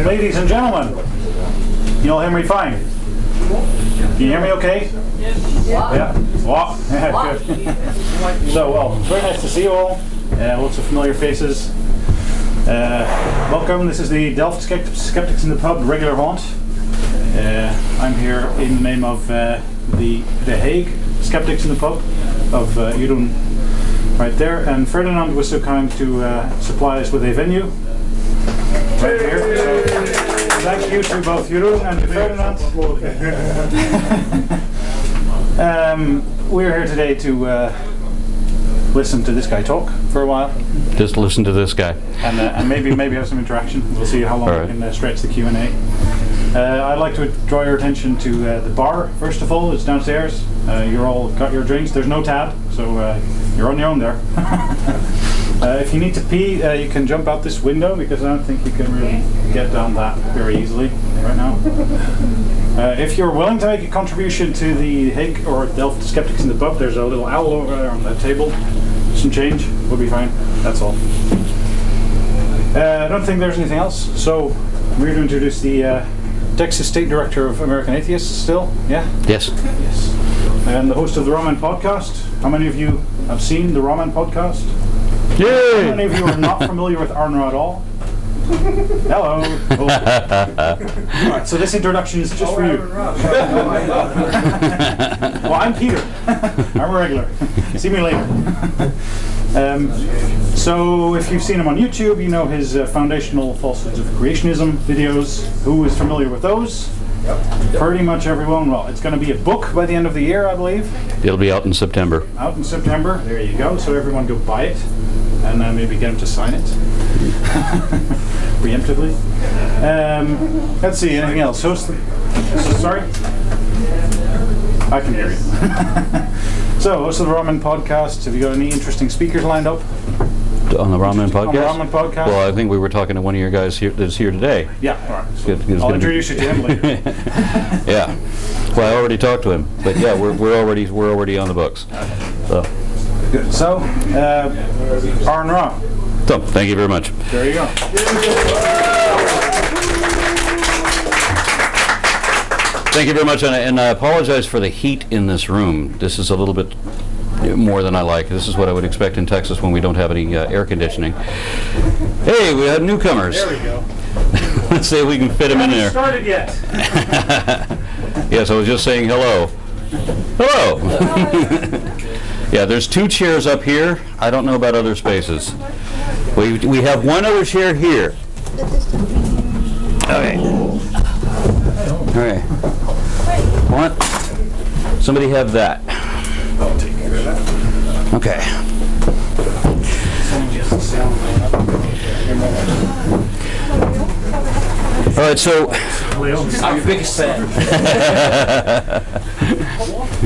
Ladies and gentlemen, you all hear me fine? Can you hear me okay? Yes. Yeah? What? Yeah, good. So, well, very nice to see you all. Lots of familiar faces. Welcome, this is the Delft Skeptics in the Pub regular haunt. I'm here in the name of the Hague Skeptics in the Pub of Aron right there, and Ferdinand was so kind to supply us with a venue right here. So, thank you to both Aron and to Ferdinand. We're here today to listen to this guy talk for a while. Just listen to this guy. And maybe have some interaction. We'll see how long we can stretch the Q&A. I'd like to draw your attention to the bar, first of all. It's downstairs. You're all got your drinks. There's no tab, so you're on your own there. If you need to pee, you can jump out this window, because I don't think you can really get down that very easily right now. If you're willing to make a contribution to the Hague or Delft Skeptics in the Pub, there's a little owl over there on that table. Some change will be fine. That's all. I don't think there's anything else. So we're going to introduce the Texas State Director of American Atheists still. Yeah? Yes. Yes. And the host of the Ramen Podcast. How many of you have seen the Ramen Podcast? Yay! How many of you are not familiar with Aron at all? Hello. Oh. Alright, so this introduction is just for you. Well, I'm Peter. I'm a regular. See me later. So if you've seen him on YouTube, you know his foundational falsehoods of creationism videos. Who is familiar with those? Yep. Pretty much everyone. Well, it's going to be a book by the end of the year, I believe. It'll be out in September. Out in September. There you go. So everyone go buy it, and maybe get him to sign it preemptively. Let's see. Anything else? Sorry. I can hear you. So, host of the Ramen Podcast. Have you got any interesting speakers lined up? On the Ramen Podcast? On the Ramen Podcast? Well, I think we were talking to one of your guys here that's here today. Yeah, all right. So I'll introduce you to him later. Yeah. Well, I already talked to him, but yeah, we're already on the books. So. Good. So, Aron Ra. So, thank you very much. There you go. Thank you very much, and I apologize for the heat in this room. This is a little bit more than I like. This is what I would expect in Texas when we don't have any air conditioning. Hey, we had newcomers. There we go. Let's see if we can fit them in there. Started yet? Yes, I was just saying hello. Hello. Yeah, there's 2 chairs up here. I don't know about other spaces. We have one other chair here. Okay. All right. What? Somebody have that. I'll take care of that. Okay. All right, so I'm your biggest fan.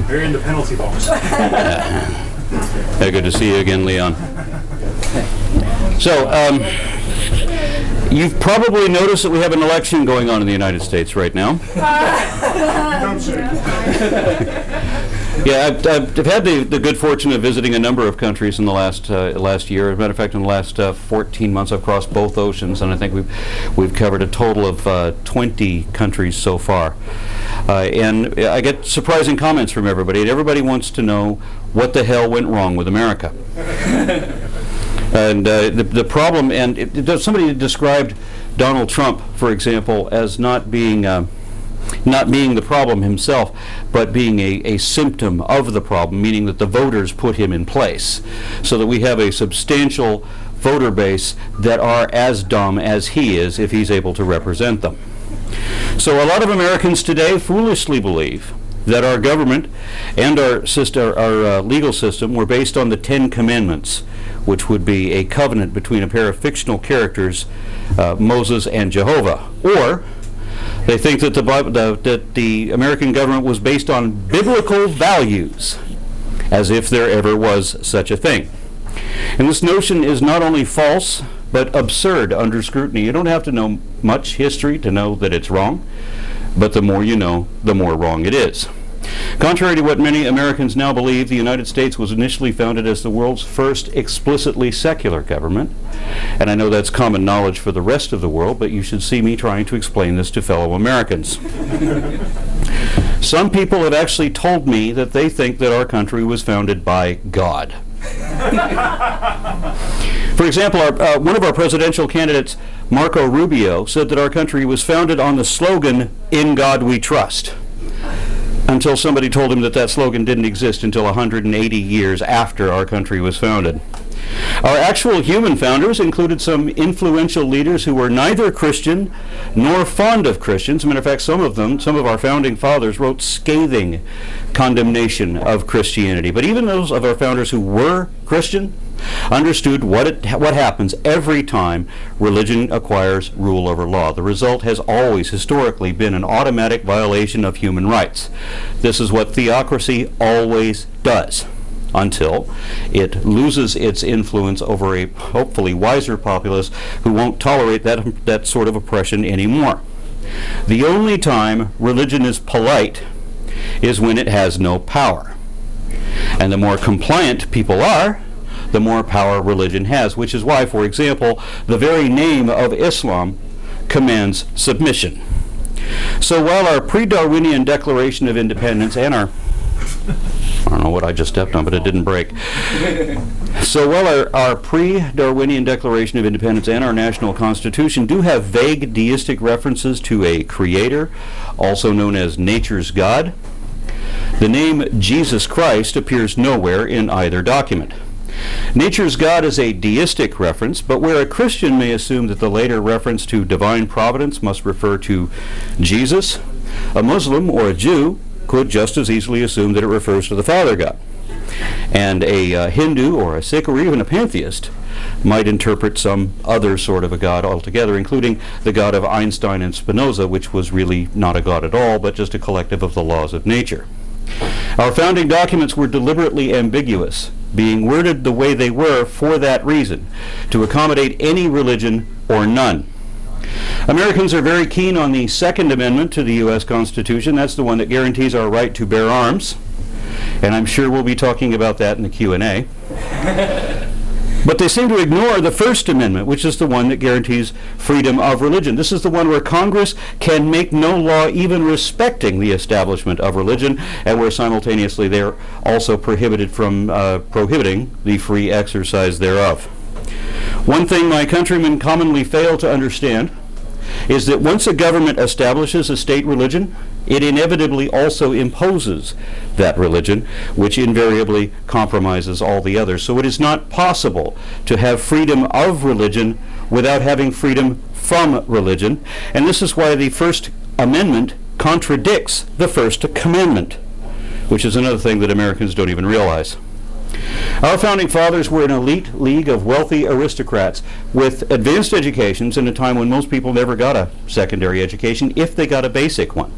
We're in the penalty box. Hey, good to see you again, Leon. So, you've probably noticed that we have an election going on in the United States right now. Don't say. Yeah, I've had the good fortune of visiting a number of countries in the last year. As a matter of fact, in the last 14 months, I've crossed both oceans, and I think we've covered a total of 20 countries so far. And I get surprising comments from everybody. Everybody wants to know what the hell went wrong with America. And the problem, and somebody described Donald Trump, for example, as not being the problem himself, but being a symptom of the problem, meaning that the voters put him in place, so that we have a substantial voter base that are as dumb as he is if he's able to represent them. So a lot of Americans today foolishly believe that our government and our legal system were based on the 10 Commandments, which would be a covenant between a pair of fictional characters, Moses and Jehovah. Or they think that the American government was based on biblical values, as if there ever was such a thing. And this notion is not only false, but absurd under scrutiny. You don't have to know much history to know that it's wrong, but the more you know, the more wrong it is. Contrary to what many Americans now believe, the United States was initially founded as the world's first explicitly secular government. And I know that's common knowledge for the rest of the world, but you should see me trying to explain this to fellow Americans. Some people have actually told me that they think that our country was founded by God. For example, one of our presidential candidates, Marco Rubio, said that our country was founded on the slogan, "In God We Trust," until somebody told him that that slogan didn't exist until 180 years after our country was founded. Our actual human founders included some influential leaders who were neither Christian nor fond of Christians. As a matter of fact, some of our founding fathers wrote scathing condemnation of Christianity. But even those of our founders who were Christian understood what happens every time religion acquires rule over law. The result has always historically been an automatic violation of human rights. This is what theocracy always does, until it loses its influence over a hopefully wiser populace who won't tolerate that sort of oppression anymore. The only time religion is polite is when it has no power. And the more compliant people are, the more power religion has, which is why, for example, the very name of Islam commands submission. So while our pre-Darwinian Declaration of Independence and I don't know what I just stepped on, but it didn't break. So while our pre-Darwinian Declaration of Independence and our national constitution do have vague deistic references to a creator, also known as nature's God, the name Jesus Christ appears nowhere in either document. Nature's God is a deistic reference, but where a Christian may assume that the later reference to divine providence must refer to Jesus, a Muslim or a Jew could just as easily assume that it refers to the Father God. And a Hindu or a Sikh or even a pantheist might interpret some other sort of a God altogether, including the God of Einstein and Spinoza, which was really not a God at all, but just a collective of the laws of nature. Our founding documents were deliberately ambiguous, being worded the way they were for that reason, to accommodate any religion or none. Americans are very keen on the Second Amendment to the U.S. Constitution. That's the one that guarantees our right to bear arms. And I'm sure we'll be talking about that in the Q&A. But they seem to ignore the First Amendment, which is the one that guarantees freedom of religion. This is the one where Congress can make no law even respecting the establishment of religion, and where simultaneously they're also prohibited from prohibiting the free exercise thereof. One thing my countrymen commonly fail to understand is that once a government establishes a state religion, it inevitably also imposes that religion, which invariably compromises all the others. So it is not possible to have freedom of religion without having freedom from religion. And this is why the First Amendment contradicts the First Commandment, which is another thing that Americans don't even realize. Our founding fathers were an elite league of wealthy aristocrats with advanced educations in a time when most people never got a secondary education, if they got a basic one.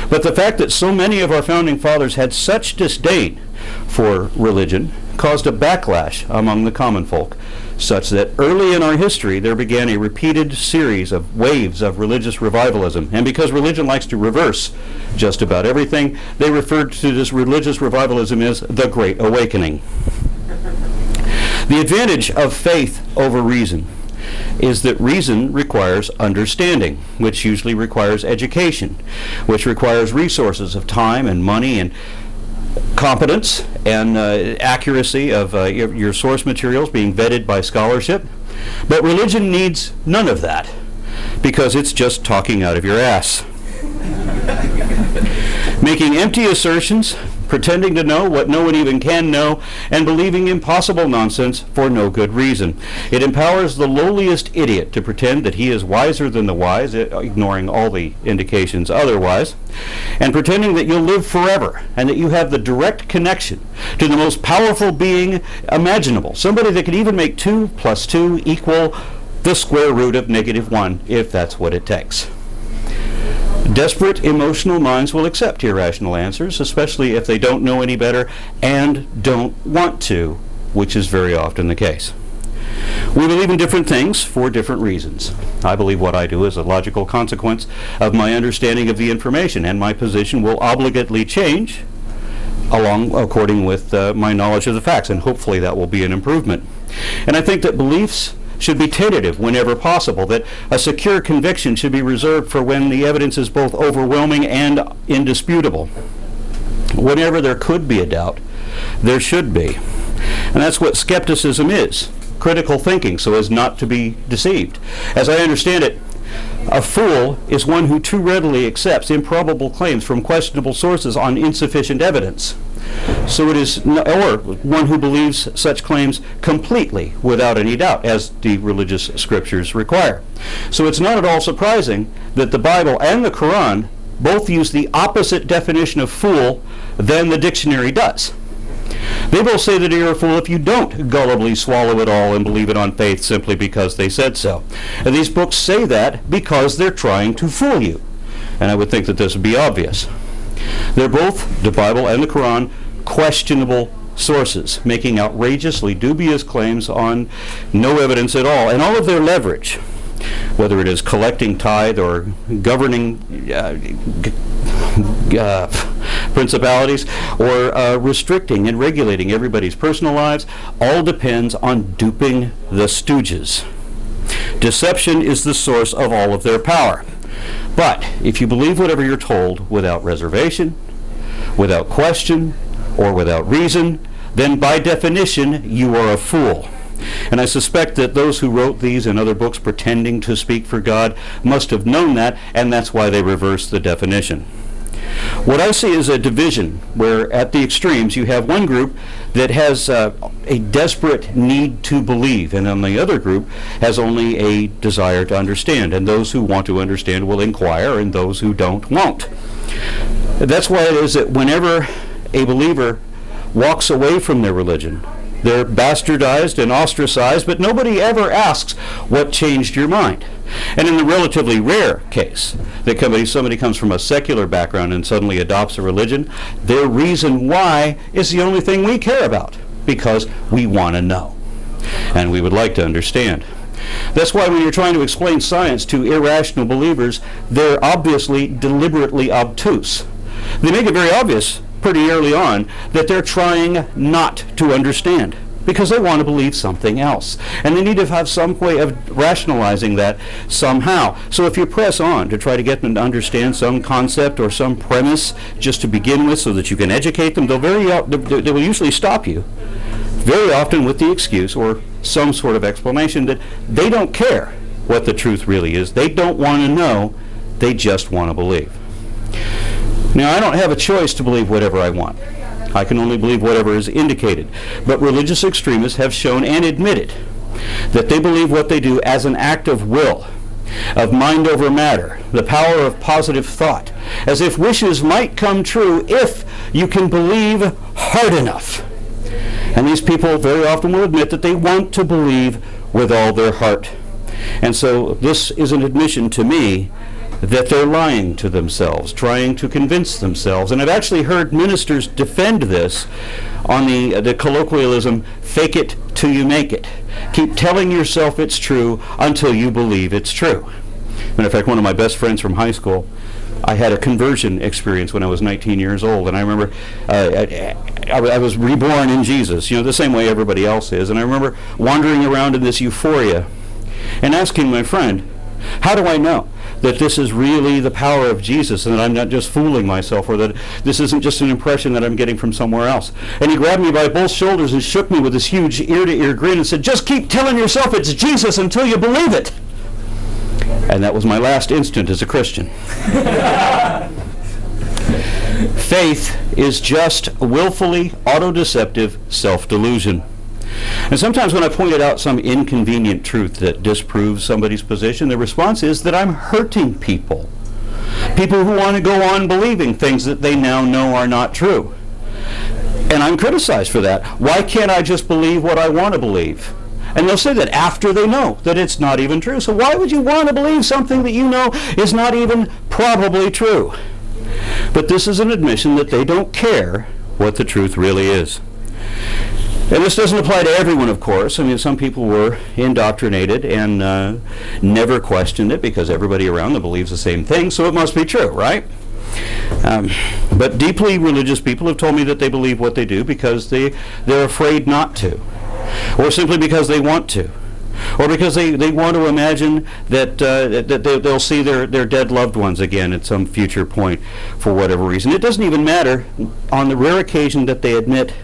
But the fact that so many of our founding fathers had such disdain for religion caused a backlash among the common folk, such that early in our history there began a repeated series of waves of religious revivalism. And because religion likes to reverse just about everything, they referred to this religious revivalism as the Great Awakening. The advantage of faith over reason is that reason requires understanding, which usually requires education, which requires resources of time and money and competence and accuracy of your source materials being vetted by scholarship. But religion needs none of that, because it's just talking out of your ass. Making empty assertions, pretending to know what no one even can know, and believing impossible nonsense for no good reason. It empowers the lowliest idiot to pretend that he is wiser than the wise, ignoring all the indications otherwise, and pretending that you'll live forever, and that you have the direct connection to the most powerful being imaginable, somebody that could even make 2 + 2 equal the square root of -1, if that's what it takes. Desperate emotional minds will accept irrational answers, especially if they don't know any better and don't want to, which is very often the case. We believe in different things for different reasons. I believe what I do is a logical consequence of my understanding of the information, and my position will obligately change according with my knowledge of the facts, and hopefully that will be an improvement. And I think that beliefs should be tentative whenever possible, that a secure conviction should be reserved for when the evidence is both overwhelming and indisputable. Whenever there could be a doubt, there should be. And that's what skepticism is, critical thinking, so as not to be deceived. As I understand it, a fool is one who too readily accepts improbable claims from questionable sources on insufficient evidence. So it is, or one who believes such claims completely without any doubt, as the religious scriptures require. So it's not at all surprising that the Bible and the Quran both use the opposite definition of fool than the dictionary does. They both say that you're a fool if you don't gullibly swallow it all and believe it on faith simply because they said so. And these books say that because they're trying to fool you. And I would think that this would be obvious. They're both, the Bible and the Quran, questionable sources, making outrageously dubious claims on no evidence at all. And all of their leverage, whether it is collecting tithe or governing principalities, or restricting and regulating everybody's personal lives, all depends on duping the stooges. Deception is the source of all of their power. But if you believe whatever you're told without reservation, without question, or without reason, then by definition you are a fool. And I suspect that those who wrote these and other books pretending to speak for God must have known that, and that's why they reversed the definition. What I see is a division where at the extremes you have one group that has a desperate need to believe, and on the other group has only a desire to understand, and those who want to understand will inquire, and those who don't won't. That's why it is that whenever a believer walks away from their religion, they're bastardized and ostracized, but nobody ever asks, what changed your mind? And in the relatively rare case that somebody comes from a secular background and suddenly adopts a religion, their reason why is the only thing we care about, because we want to know. And we would like to understand. That's why when you're trying to explain science to irrational believers, they're obviously deliberately obtuse. They make it very obvious pretty early on that they're trying not to understand because they want to believe something else. And they need to have some way of rationalizing that somehow. So if you press on to try to get them to understand some concept or some premise just to begin with so that you can educate them, they will usually stop you very often with the excuse or some sort of explanation that they don't care what the truth really is. They don't want to know. They just want to believe. Now, I don't have a choice to believe whatever I want. I can only believe whatever is indicated. But religious extremists have shown and admitted that they believe what they do as an act of will, of mind over matter, the power of positive thought, as if wishes might come true if you can believe hard enough. And these people very often will admit that they want to believe with all their heart. And so this is an admission to me that they're lying to themselves, trying to convince themselves. And I've actually heard ministers defend this on the colloquialism, fake it till you make it. Keep telling yourself it's true until you believe it's true. Matter of fact, one of my best friends from high school, I had a conversion experience when I was 19 years old, and I remember I was reborn in Jesus, the same way everybody else is, and I remember wandering around in this euphoria and asking my friend, how do I know that this is really the power of Jesus and that I'm not just fooling myself, or that this isn't just an impression that I'm getting from somewhere else? And he grabbed me by both shoulders and shook me with this huge ear-to-ear grin and said, just keep telling yourself it's Jesus until you believe it. And that was my last instant as a Christian. Faith is just willfully auto-deceptive self-delusion. And sometimes when I pointed out some inconvenient truth that disproves somebody's position, the response is that I'm hurting people. People who want to go on believing things that they now know are not true. And I'm criticized for that. Why can't I just believe what I want to believe? And they'll say that after they know that it's not even true. So why would you want to believe something that you know is not even probably true? But this is an admission that they don't care what the truth really is. And this doesn't apply to everyone, of course. I mean, some people were indoctrinated and never questioned it because everybody around them believes the same thing, so it must be true, right? But deeply religious people have told me that they believe what they do because they're afraid not to, or simply because they want to, or because they want to imagine that they'll see their dead loved ones again at some future point for whatever reason. It doesn't even matter on the rare occasion that they admit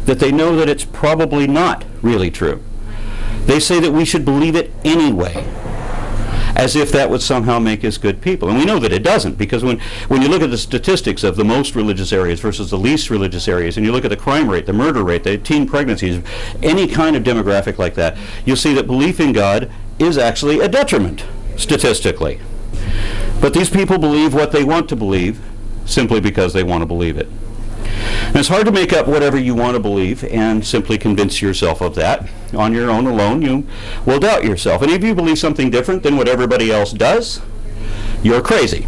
that they know that it's probably not really true. They say that we should believe it anyway, as if that would somehow make us good people. And we know that it doesn't, because when you look at the statistics of the most religious areas versus the least religious areas, and you look at the crime rate, the murder rate, the teen pregnancies, any kind of demographic like that, you'll see that belief in God is actually a detriment, statistically. But these people believe what they want to believe simply because they want to believe it. And it's hard to make up whatever you want to believe and simply convince yourself of that. On your own alone, you will doubt yourself. And if you believe something different than what everybody else does, you're crazy.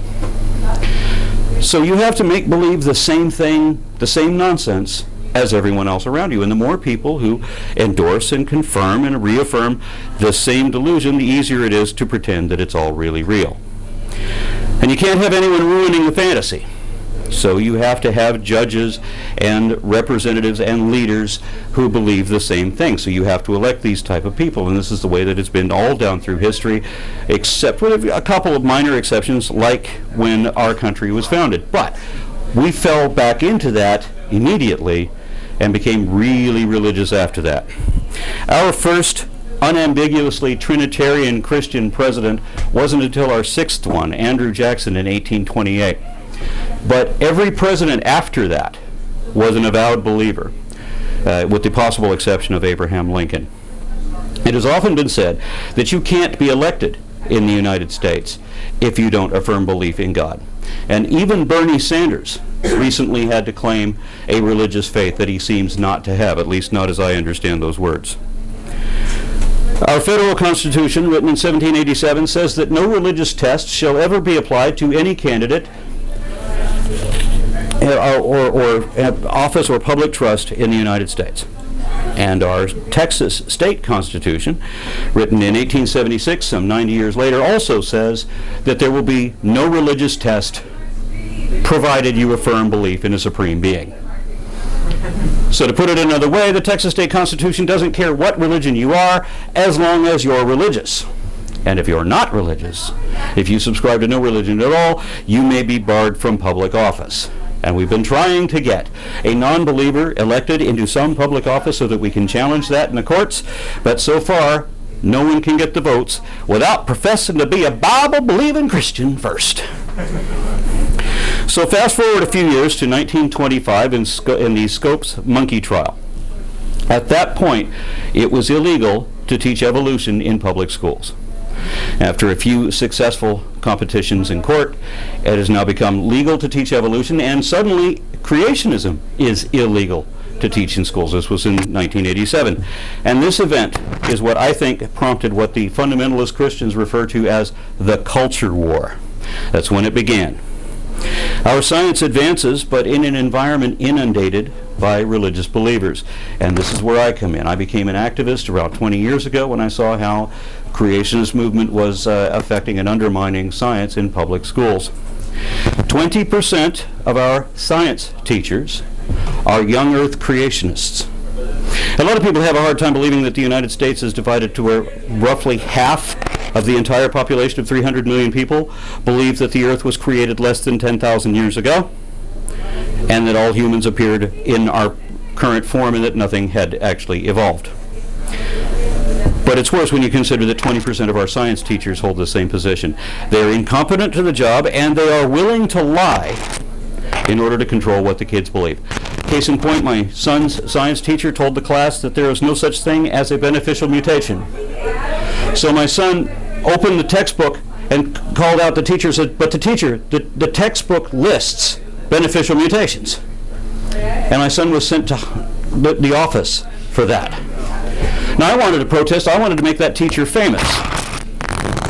So you have to make believe the same thing, the same nonsense as everyone else around you. And the more people who endorse and confirm and reaffirm the same delusion, the easier it is to pretend that it's all really real. And you can't have anyone ruining the fantasy. So you have to have judges and representatives and leaders who believe the same thing. So you have to elect these type of people, and this is the way that it's been all down through history, except with a couple of minor exceptions, like when our country was founded. But we fell back into that immediately and became really religious after that. Our first unambiguously Trinitarian Christian president wasn't until our sixth one, Andrew Jackson, in 1828. But every president after that was an avowed believer, with the possible exception of Abraham Lincoln. It has often been said that you can't be elected in the United States if you don't affirm belief in God. And even Bernie Sanders recently had to claim a religious faith that he seems not to have, at least not as I understand those words. Our federal Constitution, written in 1787, says that no religious test shall ever be applied to any candidate or office or public trust in the United States. And our Texas state constitution, written in 1876, some 90 years later, also says that there will be no religious test provided you affirm belief in a supreme being. So to put it another way, the Texas state constitution doesn't care what religion you are as long as you're religious. And if you're not religious, if you subscribe to no religion at all, you may be barred from public office. And we've been trying to get a non-believer elected into some public office so that we can challenge that in the courts, but so far, no one can get the votes without professing to be a Bible-believing Christian first. So fast forward a few years to 1925 in the Scopes monkey trial. At that point, it was illegal to teach evolution in public schools. After a few successful competitions in court, it has now become legal to teach evolution, and suddenly creationism is illegal to teach in schools. This was in 1987. And this event is what I think prompted what the fundamentalist Christians refer to as the culture war. That's when it began. Our science advances, but in an environment inundated by religious believers. And this is where I come in. I became an activist around 20 years ago when I saw how creationist movement was affecting and undermining science in public schools. 20% of our science teachers are young earth creationists. A lot of people have a hard time believing that the United States is divided to where roughly half of the entire population of 300 million people believe that the earth was created less than 10,000 years ago, and that all humans appeared in our current form and that nothing had actually evolved. But it's worse when you consider that 20% of our science teachers hold the same position. They're incompetent to the job, and they are willing to lie in order to control what the kids believe. Case in point, my son's science teacher told the class that there is no such thing as a beneficial mutation. So my son opened the textbook and called out the teacher, said, "But the teacher, the textbook lists beneficial mutations." And my son was sent to the office for that. Now I wanted to protest. I wanted to make that teacher famous.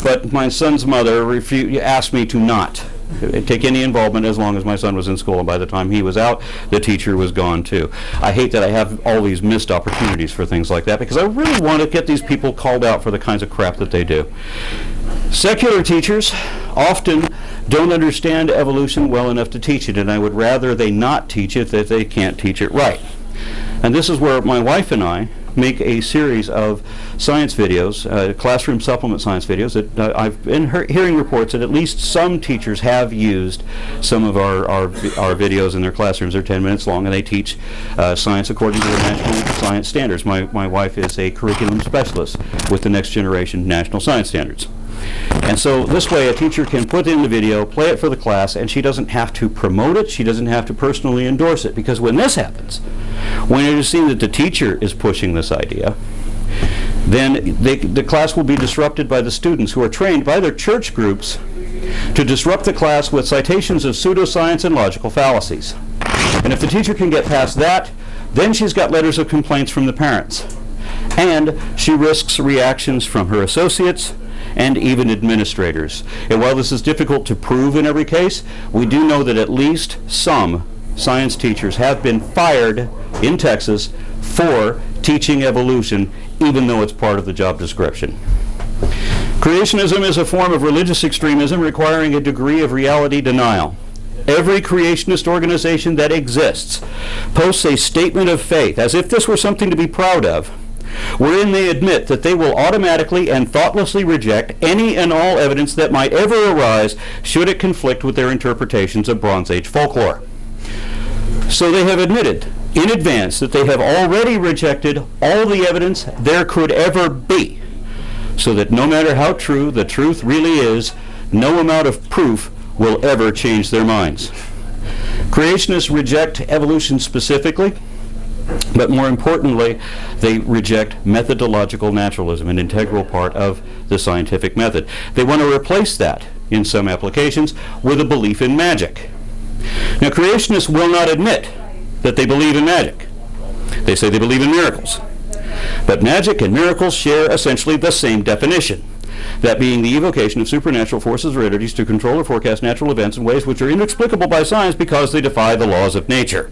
But my son's mother asked me to not take any involvement as long as my son was in school, and by the time he was out, the teacher was gone too. I hate that I have all these missed opportunities for things like that, because I really want to get these people called out for the kinds of crap that they do. Secular teachers often don't understand evolution well enough to teach it, and I would rather they not teach it if they can't teach it right. And this is where my wife and I make a series of science videos, classroom supplement science videos, that I've been hearing reports that at least some teachers have used some of our videos in their classrooms. They're 10 minutes long, and they teach science according to the national science standards. My wife is a curriculum specialist with the next generation national science standards. And so this way a teacher can put in the video, play it for the class, and she doesn't have to promote it, she doesn't have to personally endorse it, because when this happens, when it is seen that the teacher is pushing this idea, then the class will be disrupted by the students who are trained by their church groups to disrupt the class with citations of pseudoscience and logical fallacies. And if the teacher can get past that, then she's got letters of complaints from the parents. And she risks reactions from her associates and even administrators. And while this is difficult to prove in every case, we do know that at least some science teachers have been fired in Texas for teaching evolution, even though it's part of the job description. Creationism is a form of religious extremism requiring a degree of reality denial. Every creationist organization that exists posts a statement of faith as if this were something to be proud of, wherein they admit that they will automatically and thoughtlessly reject any and all evidence that might ever arise should it conflict with their interpretations of Bronze Age folklore. So they have admitted in advance that they have already rejected all the evidence there could ever be, so that no matter how true the truth really is, no amount of proof will ever change their minds. Creationists reject evolution specifically, but more importantly, they reject methodological naturalism, an integral part of the scientific method. They want to replace that, in some applications, with a belief in magic. Now, creationists will not admit that they believe in magic. They say they believe in miracles. But magic and miracles share essentially the same definition, that being the evocation of supernatural forces or entities to control or forecast natural events in ways which are inexplicable by science because they defy the laws of nature.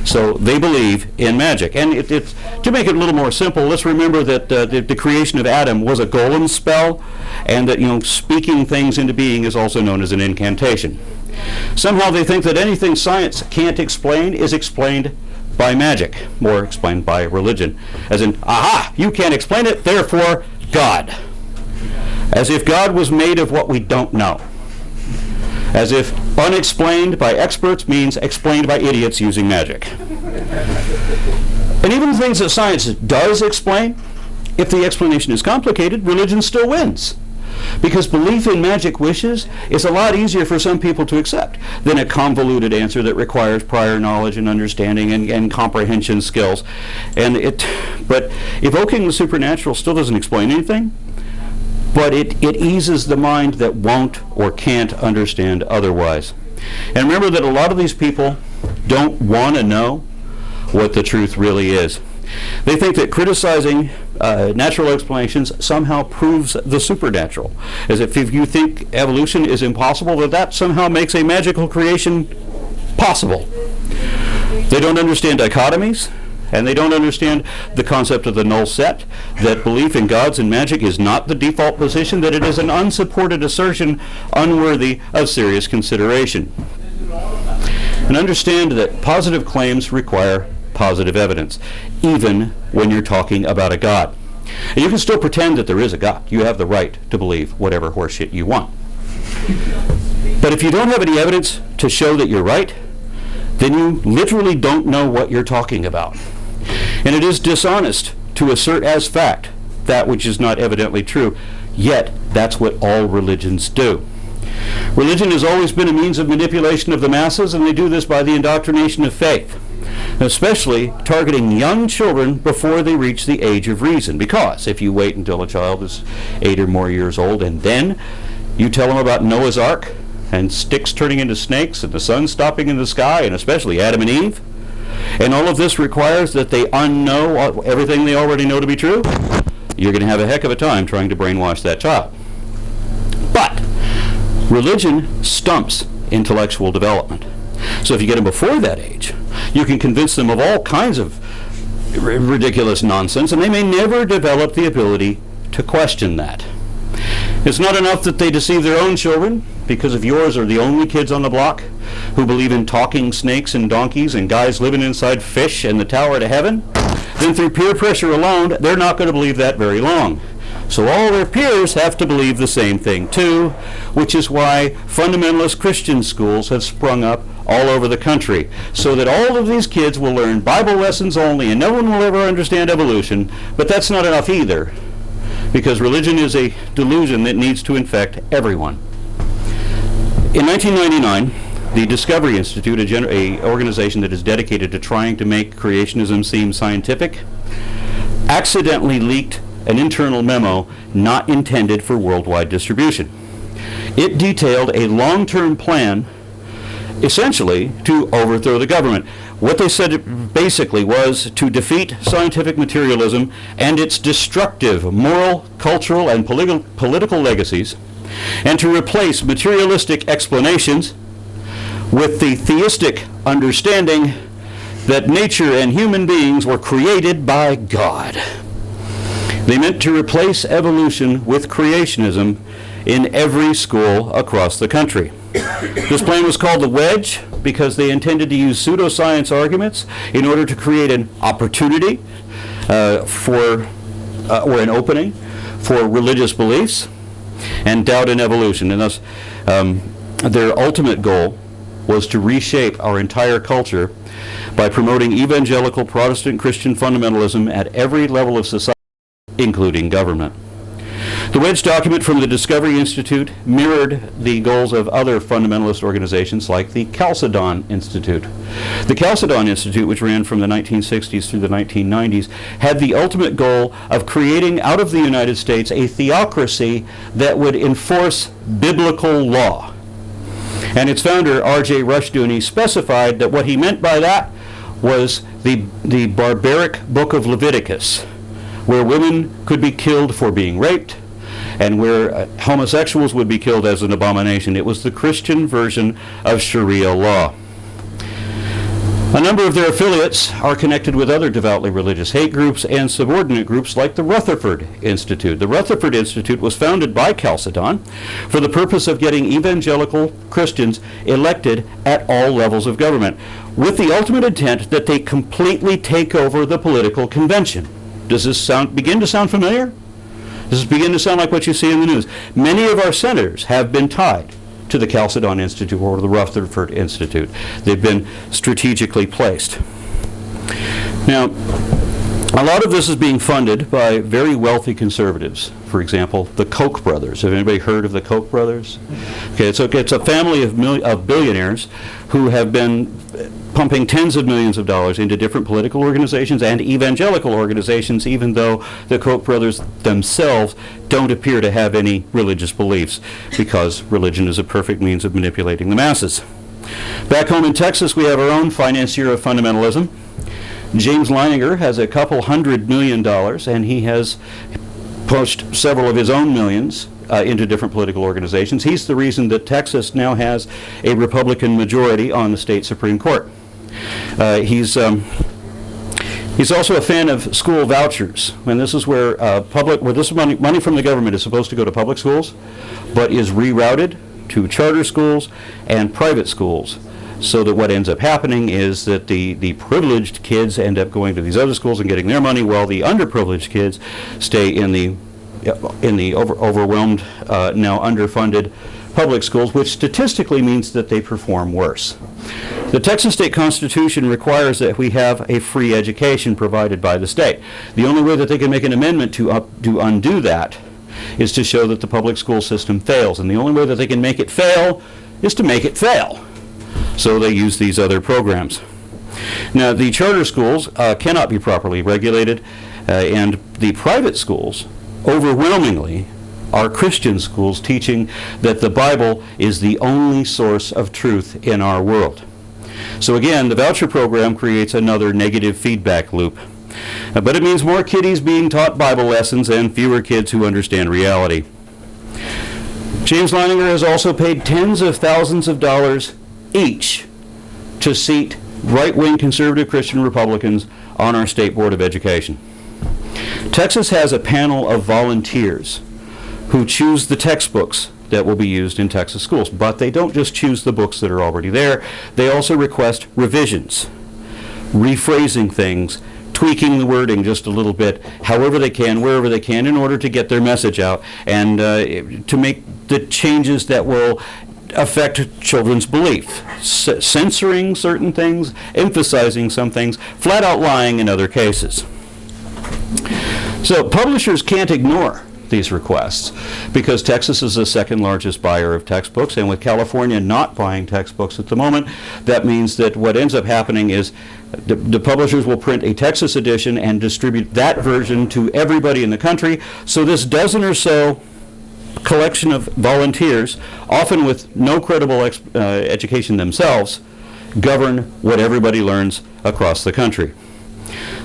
So they believe in magic. And to make it a little more simple, let's remember that the creation of Adam was a golem spell, and that speaking things into being is also known as an incantation. Somehow they think that anything science can't explain is explained by magic, or explained by religion. As in, aha, you can't explain it, therefore God. As if God was made of what we don't know. As if unexplained by experts means explained by idiots using magic. And even things that science does explain, if the explanation is complicated, religion still wins. Because belief in magic wishes is a lot easier for some people to accept than a convoluted answer that requires prior knowledge and understanding and comprehension skills. But evoking the supernatural still doesn't explain anything. But it eases the mind that won't or can't understand otherwise. And remember that a lot of these people don't want to know what the truth really is. They think that criticizing natural explanations somehow proves the supernatural. As if you think evolution is impossible, that somehow makes a magical creation possible. They don't understand dichotomies. And they don't understand the concept of the null set, that belief in gods and magic is not the default position, that it is an unsupported assertion unworthy of serious consideration. And understand that positive claims require positive evidence, even when you're talking about a god. And you can still pretend that there is a god. You have the right to believe whatever horseshit you want. But if you don't have any evidence to show that you're right, then you literally don't know what you're talking about. And it is dishonest to assert as fact that which is not evidently true, yet that's what all religions do. Religion has always been a means of manipulation of the masses, and they do this by the indoctrination of faith, especially targeting young children before they reach the age of reason. Because if you wait until a child is 8 or more years old and then you tell them about Noah's Ark and sticks turning into snakes and the sun stopping in the sky, and especially Adam and Eve, and all of this requires that they unknow everything they already know to be true, you're going to have a heck of a time trying to brainwash that child. But Religion stumps intellectual development. So if you get them before that age, you can convince them of all kinds of ridiculous nonsense, and they may never develop the ability to question that. It's not enough that they deceive their own children, because if yours are the only kids on the block who believe in talking snakes and donkeys and guys living inside fish and the tower to heaven, then through peer pressure alone, they're not going to believe that very long. So all their peers have to believe the same thing too, which is why fundamentalist Christian schools have sprung up all over the country, so that all of these kids will learn Bible lessons only and no one will ever understand evolution. But that's not enough either, because religion is a delusion that needs to infect everyone. In 1999, the Discovery Institute, an organization that is dedicated to trying to make creationism seem scientific, accidentally leaked an internal memo not intended for worldwide distribution. It detailed a long-term plan, essentially, to overthrow the government. What they said basically was to defeat scientific materialism and its destructive moral, cultural, and political legacies, and to replace materialistic explanations with the theistic understanding that nature and human beings were created by God. They meant to replace evolution with creationism in every school across the country. This plan was called the Wedge because they intended to use pseudoscience arguments in order to create an opportunity or an opening for religious beliefs and doubt in evolution. And thus, their ultimate goal was to reshape our entire culture by promoting evangelical Protestant Christian fundamentalism at every level of society, including government. The Wedge document from the Discovery Institute mirrored the goals of other fundamentalist organizations like the Chalcedon Institute. The Chalcedon Institute, which ran from the 1960s through the 1990s, had the ultimate goal of creating out of the United States a theocracy that would enforce biblical law. And its founder, R.J. Rushdoony, specified that what he meant by that was the barbaric book of Leviticus, where women could be killed for being raped, and where homosexuals would be killed as an abomination. It was the Christian version of Sharia law. A number of their affiliates are connected with other devoutly religious hate groups and subordinate groups like the Rutherford Institute. The Rutherford Institute was founded by Chalcedon for the purpose of getting evangelical Christians elected at all levels of government, with the ultimate intent that they completely take over the political convention. Does this begin to sound familiar? Does this begin to sound like what you see in the news? Many of our senators have been tied to the Chalcedon Institute or the Rutherford Institute. They've been strategically placed. Now, a lot of this is being funded by very wealthy conservatives. For example, the Koch brothers. Have anybody heard of the Koch brothers? Okay, it's a family of billionaires who have been pumping tens of millions of dollars into different political organizations and evangelical organizations, even though the Koch brothers themselves don't appear to have any religious beliefs, because religion is a perfect means of manipulating the masses. Back home in Texas, we have our own financier of fundamentalism. James Leininger has a couple $100 million, and he has pushed several of his own millions into different political organizations. He's the reason that Texas now has a Republican majority on the state Supreme Court. He's also a fan of school vouchers, and this is where this money from the government is supposed to go to public schools, but is rerouted to charter schools and private schools. So that what ends up happening is that the privileged kids end up going to these other schools and getting their money, while the underprivileged kids stay in the overwhelmed, now underfunded public schools, which statistically means that they perform worse. The Texas state constitution requires that we have a free education provided by the state. The only way that they can make an amendment to undo that is to show that the public school system fails, and the only way that they can make it fail is to make it fail. So they use these other programs. Now, the charter schools cannot be properly regulated, and the private schools overwhelmingly are Christian schools teaching that the Bible is the only source of truth in our world. So again, the voucher program creates another negative feedback loop. But it means more kiddies being taught Bible lessons and fewer kids who understand reality. James Leininger has also paid tens of thousands of dollars each to seat right-wing conservative Christian Republicans on our State Board of Education. Texas has a panel of volunteers who choose the textbooks that will be used in Texas schools, but they don't just choose the books that are already there. They also request revisions, rephrasing things, tweaking the wording just a little bit, however they can, wherever they can, in order to get their message out and to make the changes that will affect children's belief, censoring certain things, emphasizing some things, flat out lying in other cases. So publishers can't ignore these requests because Texas is the second largest buyer of textbooks, and with California not buying textbooks at the moment, that means that what ends up happening is the publishers will print a Texas edition and distribute that version to everybody in the country. So this dozen or so collection of volunteers, often with no credible education themselves, govern what everybody learns across the country.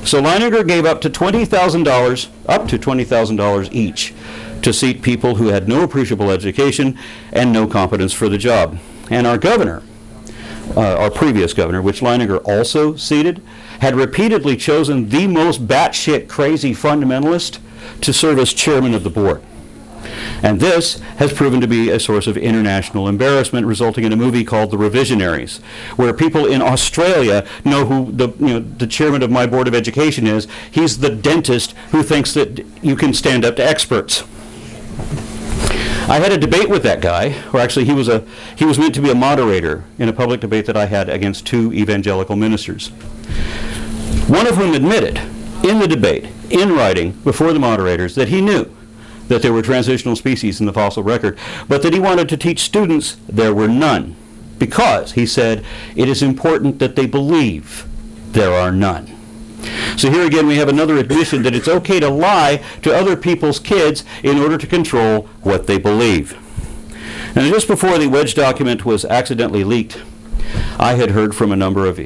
So Leininger gave up to $20,000 each to seat people who had no appreciable education and no competence for the job. And our governor, our previous governor, which Leininger also seated, had repeatedly chosen the most batshit crazy fundamentalist to serve as chairman of the board. And this has proven to be a source of international embarrassment, resulting in a movie called The Revisionaries, where people in Australia know who the chairman of my Board of Education is. He's the dentist who thinks that you can stand up to experts. I had a debate with that guy, or actually he was meant to be a moderator in a public debate that I had against two evangelical ministers. One of whom admitted in the debate, in writing, before the moderators, that he knew that there were transitional species in the fossil record, but that he wanted to teach students there were none, because, he said, it is important that they believe there are none. So here again we have another admission that it's okay to lie to other people's kids in order to control what they believe. And just before the wedge document was accidentally leaked, I had heard from a number of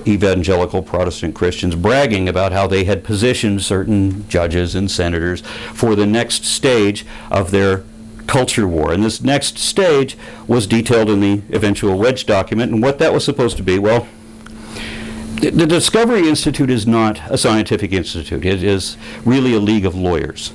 evangelical Protestant Christians bragging about how they had positioned certain judges and senators for the next stage of their culture war. And this next stage was detailed in the eventual wedge document. And what that was supposed to be, well, the Discovery Institute is not a scientific institute. It is really a league of lawyers.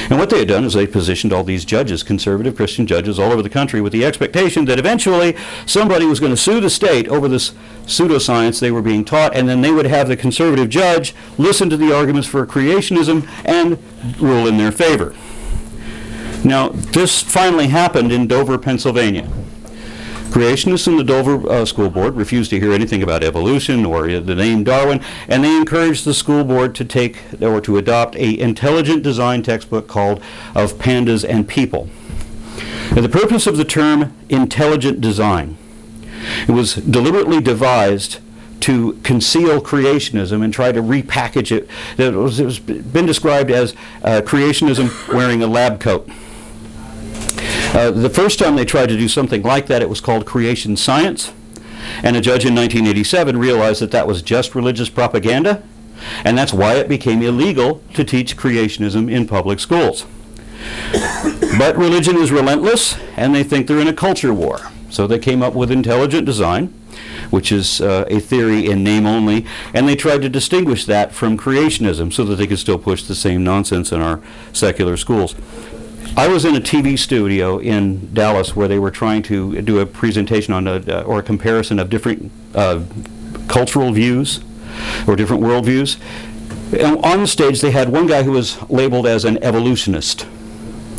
And what they had done is they positioned all these judges, conservative Christian judges all over the country, with the expectation that eventually somebody was going to sue the state over this pseudoscience they were being taught, and then they would have the conservative judge listen to the arguments for creationism and rule in their favor. Now, this finally happened in Dover, Pennsylvania. Creationists in the Dover School Board refused to hear anything about evolution or the name Darwin, and they encouraged the school board to take or to adopt an intelligent design textbook called Of Pandas and People. And the purpose of the term intelligent design, it was deliberately devised to conceal creationism and try to repackage it. It was been described as creationism wearing a lab coat. The first time they tried to do something like that, it was called creation science, and a judge in 1987 realized that that was just religious propaganda, and that's why it became illegal to teach creationism in public schools. But religion is relentless, and they think they're in a culture war. So they came up with intelligent design, which is a theory in name only, and they tried to distinguish that from creationism so that they could still push the same nonsense in our secular schools. I was in a TV studio in Dallas where they were trying to do a presentation on or a comparison of different cultural views or different worldviews. And on the stage they had one guy who was labeled as an evolutionist,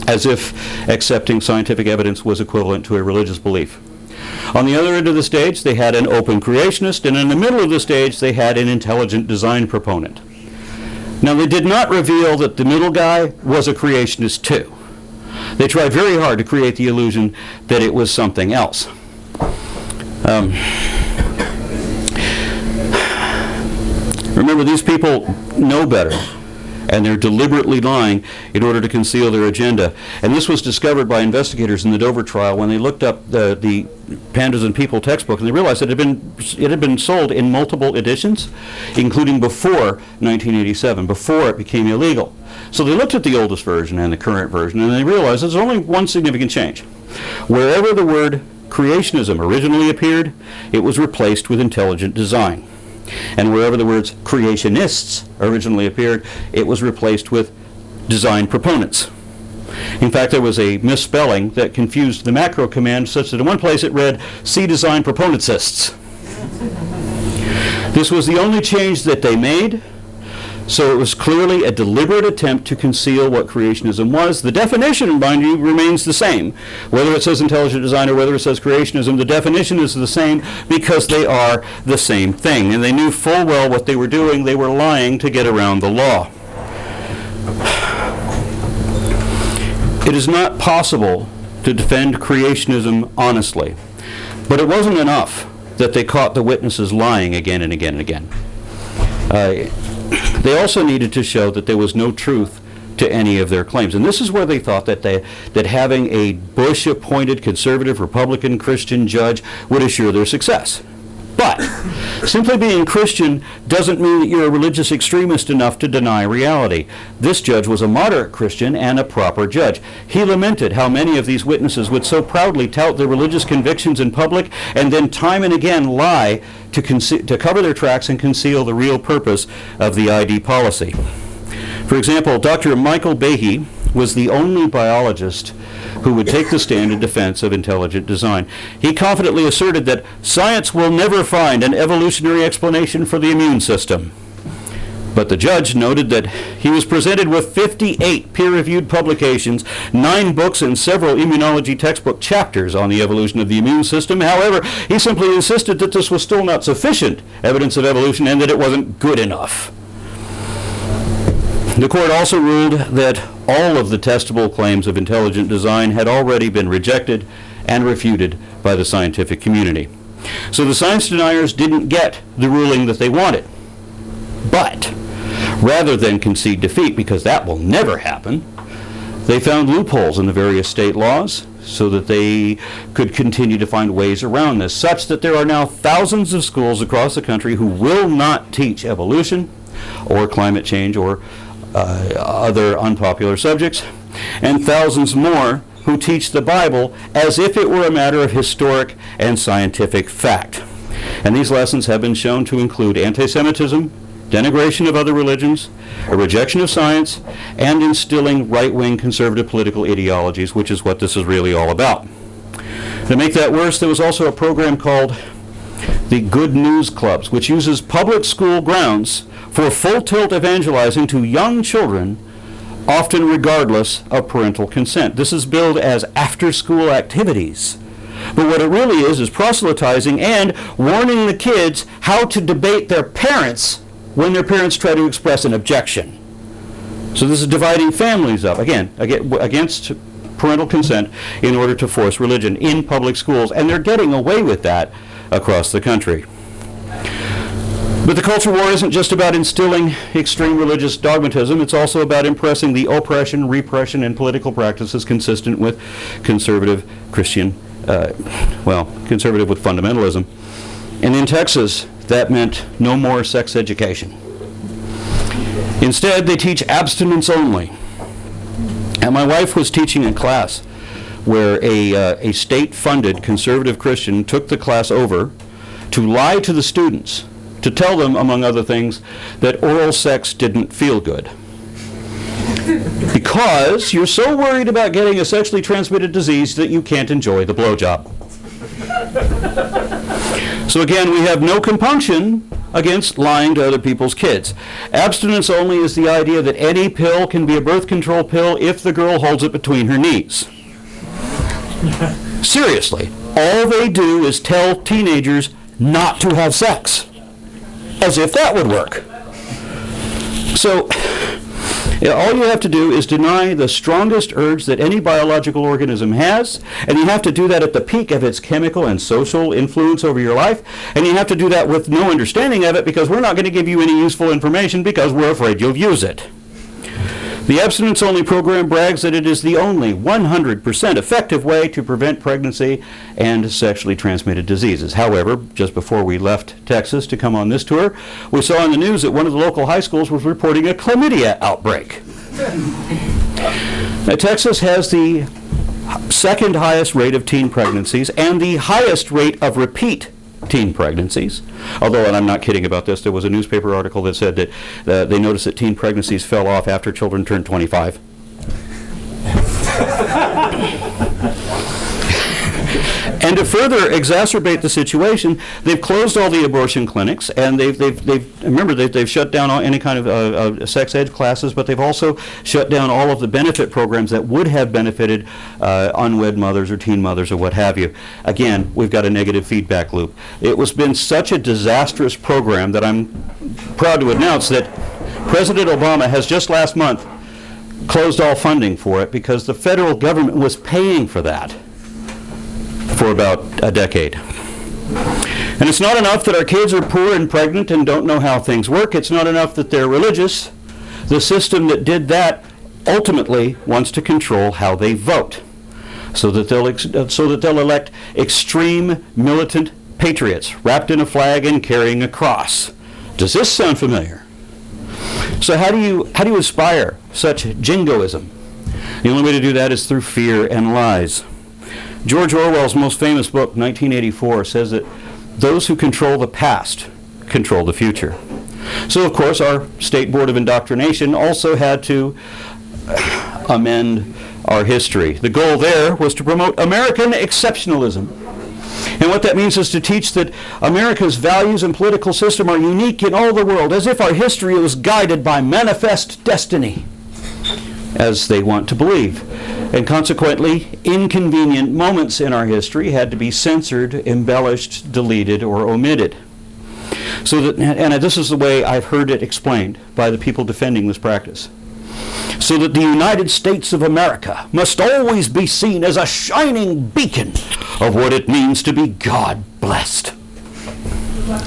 as if accepting scientific evidence was equivalent to a religious belief. On the other end of the stage they had an open creationist, and in the middle of the stage they had an intelligent design proponent. Now they did not reveal that the middle guy was a creationist too. They tried very hard to create the illusion that it was something else. Remember, these people know better. and they're deliberately lying in order to conceal their agenda. And this was discovered by investigators in the Dover trial when they looked up the Pandas and People textbook, and they realized that it had been sold in multiple editions, including before 1987, before it became illegal. So they looked at the oldest version and the current version, and they realized there's only one significant change. Wherever the word creationism originally appeared, it was replaced with intelligent design. And wherever the words creationists originally appeared, it was replaced with design proponents. In fact, there was a misspelling that confused the macro command such that in one place it read, "see design proponentsists." This was the only change that they made, so it was clearly a deliberate attempt to conceal what creationism was. The definition, mind you, remains the same. Whether it says intelligent design or whether it says creationism, the definition is the same because they are the same thing. And they knew full well what they were doing. They were lying to get around the law. It is not possible to defend creationism honestly, but it wasn't enough that they caught the witnesses lying again and again and again. They also needed to show that there was no truth to any of their claims. And this is where they thought that having a Bush-appointed conservative Republican Christian judge would assure their success. But simply being Christian doesn't mean that you're a religious extremist enough to deny reality. This judge was a moderate Christian and a proper judge. He lamented how many of these witnesses would so proudly tout their religious convictions in public and then time and again lie to cover their tracks and conceal the real purpose of the ID policy. For example, Dr. Michael Behe was the only biologist who would take the stand in defense of intelligent design. He confidently asserted that science will never find an evolutionary explanation for the immune system. But the judge noted that he was presented with 58 peer-reviewed publications, 9 books, and several immunology textbook chapters on the evolution of the immune system. However, he simply insisted that this was still not sufficient evidence of evolution and that it wasn't good enough. The court also ruled that all of the testable claims of intelligent design had already been rejected and refuted by the scientific community. So the science deniers didn't get the ruling that they wanted. But rather than concede defeat, because that will never happen, they found loopholes in the various state laws so that they could continue to find ways around this, such that there are now thousands of schools across the country who will not teach evolution or climate change or other unpopular subjects, and thousands more who teach the Bible as if it were a matter of historic and scientific fact. And these lessons have been shown to include anti-Semitism, denigration of other religions, a rejection of science, and instilling right-wing conservative political ideologies, which is what this is really all about. To make that worse, there was also a program called the Good News Clubs, which uses public school grounds for full-tilt evangelizing to young children, often regardless of parental consent. This is billed as after-school activities. But what it really is proselytizing and warning the kids how to debate their parents when their parents try to express an objection. So this is dividing families up, again, against parental consent in order to force religion in public schools. And they're getting away with that across the country. But the culture war isn't just about instilling extreme religious dogmatism. It's also about impressing the oppression, repression, and political practices consistent with conservative Christian, conservative with fundamentalism. And in Texas, that meant no more sex education. Instead, they teach abstinence only. And my wife was teaching a class where a state-funded conservative Christian took the class over to lie to the students, to tell them, among other things, that oral sex didn't feel good. Because you're so worried about getting a sexually transmitted disease that you can't enjoy the blowjob. So again, we have no compunction against lying to other people's kids. Abstinence only is the idea that any pill can be a birth control pill if the girl holds it between her knees. Seriously, all they do is tell teenagers not to have sex. As if that would work. So, all you have to do is deny the strongest urge that any biological organism has, and you have to do that at the peak of its chemical and social influence over your life, and you have to do that with no understanding of it because we're not going to give you any useful information because we're afraid you'll use it. The abstinence-only program brags that it is the only 100% effective way to prevent pregnancy and sexually transmitted diseases. However, just before we left Texas to come on this tour, we saw in the news that one of the local high schools was reporting a chlamydia outbreak. Now, Texas has the second highest rate of teen pregnancies and the highest rate of repeat teen pregnancies. Although, and I'm not kidding about this, there was a newspaper article that said that they noticed that teen pregnancies fell off after children turned 25. And to further exacerbate the situation, they've closed all the abortion clinics, and they've shut down any kind of sex ed classes, but they've also shut down all of the benefit programs that would have benefited unwed mothers or teen mothers or what have you. Again, we've got a negative feedback loop. It was been such a disastrous program that I'm proud to announce that President Obama has just last month closed all funding for it because the federal government was paying for that for about a decade. And it's not enough that our kids are poor and pregnant and don't know how things work. It's not enough that they're religious. The system that did that ultimately wants to control how they vote, so that they'll elect extreme militant patriots wrapped in a flag and carrying a cross. Does this sound familiar? So how do you inspire such jingoism? The only way to do that is through fear and lies. George Orwell's most famous book, 1984, says that those who control the past control the future. So, of course, our State Board of Indoctrination also had to amend our history. The goal there was to promote American exceptionalism. And what that means is to teach that America's values and political system are unique in all the world, as if our history was guided by manifest destiny, as they want to believe. And consequently, inconvenient moments in our history had to be censored, embellished, deleted, or omitted. So that, and this is the way I've heard it explained by the people defending this practice, so that the United States of America must always be seen as a shining beacon of what it means to be God-blessed.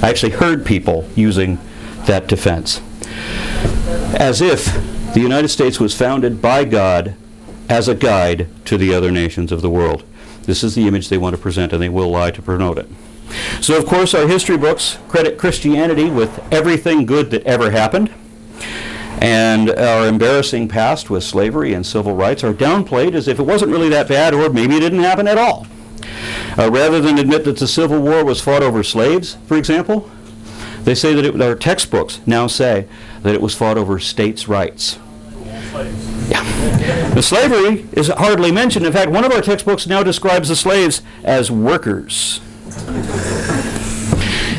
I actually heard people using that defense, as if the United States was founded by God as a guide to the other nations of the world. This is the image they want to present, and they will lie to promote it. So, of course, our history books credit Christianity with everything good that ever happened, and our embarrassing past with slavery and civil rights are downplayed as if it wasn't really that bad, or maybe it didn't happen at all. Rather than admit that the Civil War was fought over slaves, for example, they say that our textbooks now say that it was fought over states' rights. Yeah. The slavery is hardly mentioned. In fact, one of our textbooks now describes the slaves as workers.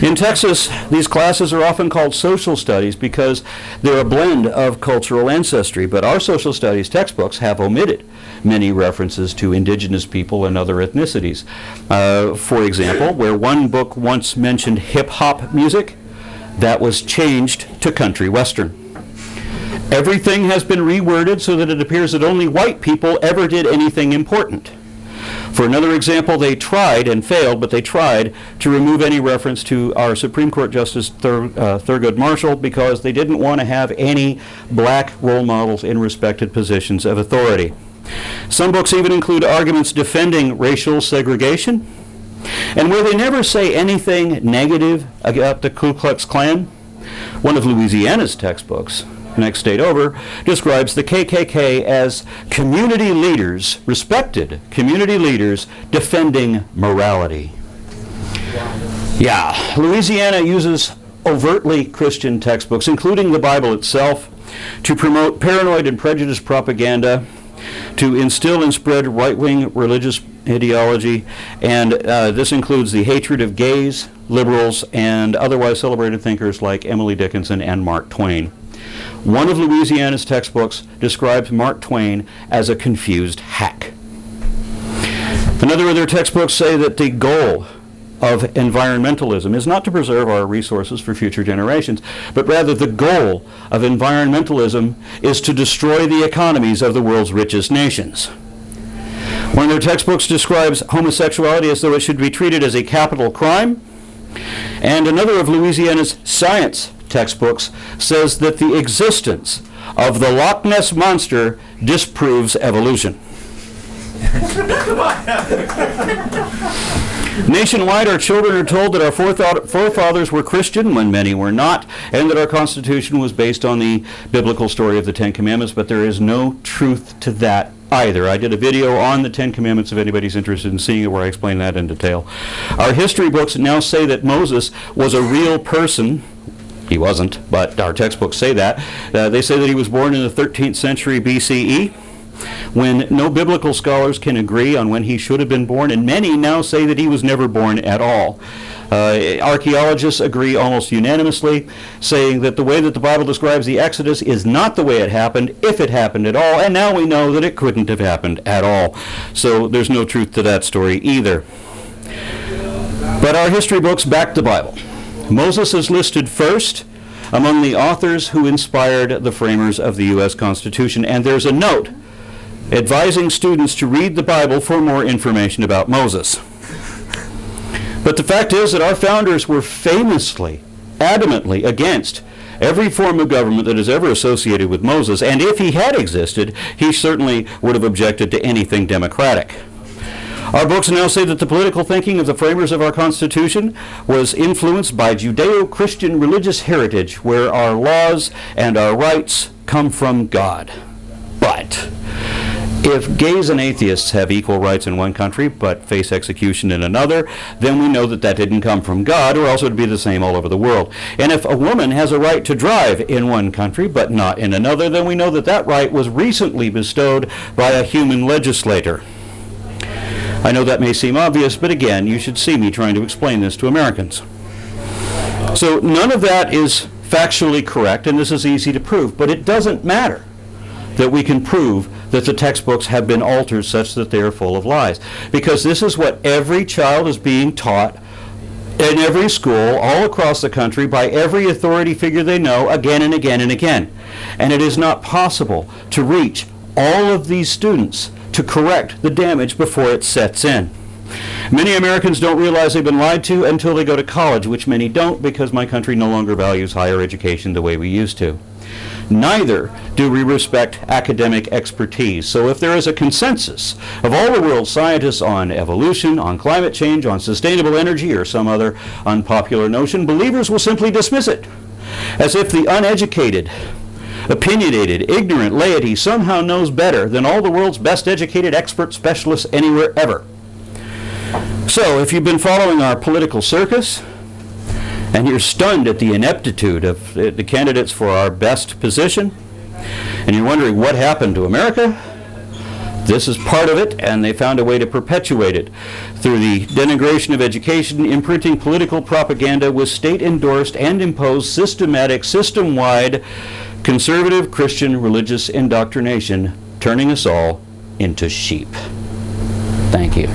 In Texas, these classes are often called social studies because they're a blend of cultural ancestry, but our social studies textbooks have omitted many references to indigenous people and other ethnicities. For example, where one book once mentioned hip-hop music, that was changed to country western. Everything has been reworded so that it appears that only white people ever did anything important. For another example, they tried and failed, but they tried to remove any reference to our Supreme Court Justice Thurgood Marshall because they didn't want to have any black role models in respected positions of authority. Some books even include arguments defending racial segregation, and where they never say anything negative about the Ku Klux Klan, one of Louisiana's textbooks, next state over, describes the KKK as community leaders, respected community leaders, defending morality. Yeah, Louisiana uses overtly Christian textbooks, including the Bible itself, to promote paranoid and prejudiced propaganda, to instill and spread right-wing religious ideology, and this includes the hatred of gays, liberals, and otherwise celebrated thinkers like Emily Dickinson and Mark Twain. One of Louisiana's textbooks describes Mark Twain as a confused hack. Another of their textbooks say that the goal of environmentalism is not to preserve our resources for future generations, but rather the goal of environmentalism is to destroy the economies of the world's richest nations. One of their textbooks describes homosexuality as though it should be treated as a capital crime, and another of Louisiana's science textbooks says that the existence of the Loch Ness Monster disproves evolution. Nationwide, our children are told that our forefathers were Christian when many were not, and that our Constitution was based on the biblical story of the Ten Commandments, but there is no truth to that either. I did a video on the Ten Commandments if anybody's interested in seeing it, where I explain that in detail. Our history books now say that Moses was a real person. He wasn't, but our textbooks say that. They say that he was born in the 13th century BCE, when no biblical scholars can agree on when he should have been born, and many now say that he was never born at all. Archaeologists agree almost unanimously, saying that the way that the Bible describes the Exodus is not the way it happened, if it happened at all, and now we know that it couldn't have happened at all. So there's no truth to that story either. But our history books back the Bible. Moses is listed first among the authors who inspired the framers of the U.S. Constitution, and there's a note advising students to read the Bible for more information about Moses. But the fact is that our founders were famously, adamantly against every form of government that is ever associated with Moses, and if he had existed, he certainly would have objected to anything democratic. Our books now say that the political thinking of the framers of our Constitution was influenced by Judeo-Christian religious heritage, where our laws and our rights come from God. But if gays and atheists have equal rights in one country but face execution in another, then we know that that didn't come from God, or else it would be the same all over the world. And if a woman has a right to drive in one country but not in another, then we know that that right was recently bestowed by a human legislator. I know that may seem obvious, but again, you should see me trying to explain this to Americans. So none of that is factually correct, and this is easy to prove, but it doesn't matter that we can prove that the textbooks have been altered such that they are full of lies. Because this is what every child is being taught in every school all across the country by every authority figure they know again and again and again. And it is not possible to reach all of these students to correct the damage before it sets in. Many Americans don't realize they've been lied to until they go to college, which many don't, because my country no longer values higher education the way we used to. Neither do we respect academic expertise. So if there is a consensus of all the world's scientists on evolution, on climate change, on sustainable energy, or some other unpopular notion, believers will simply dismiss it, as if the uneducated, opinionated, ignorant laity somehow knows better than all the world's best educated expert specialists anywhere ever. So if you've been following our political circus, and you're stunned at the ineptitude of the candidates for our best position, and you're wondering what happened to America, this is part of it, and they found a way to perpetuate it through the denigration of education, imprinting political propaganda with state-endorsed and imposed systematic, system-wide, conservative Christian religious indoctrination, turning us all into sheep. Thank you.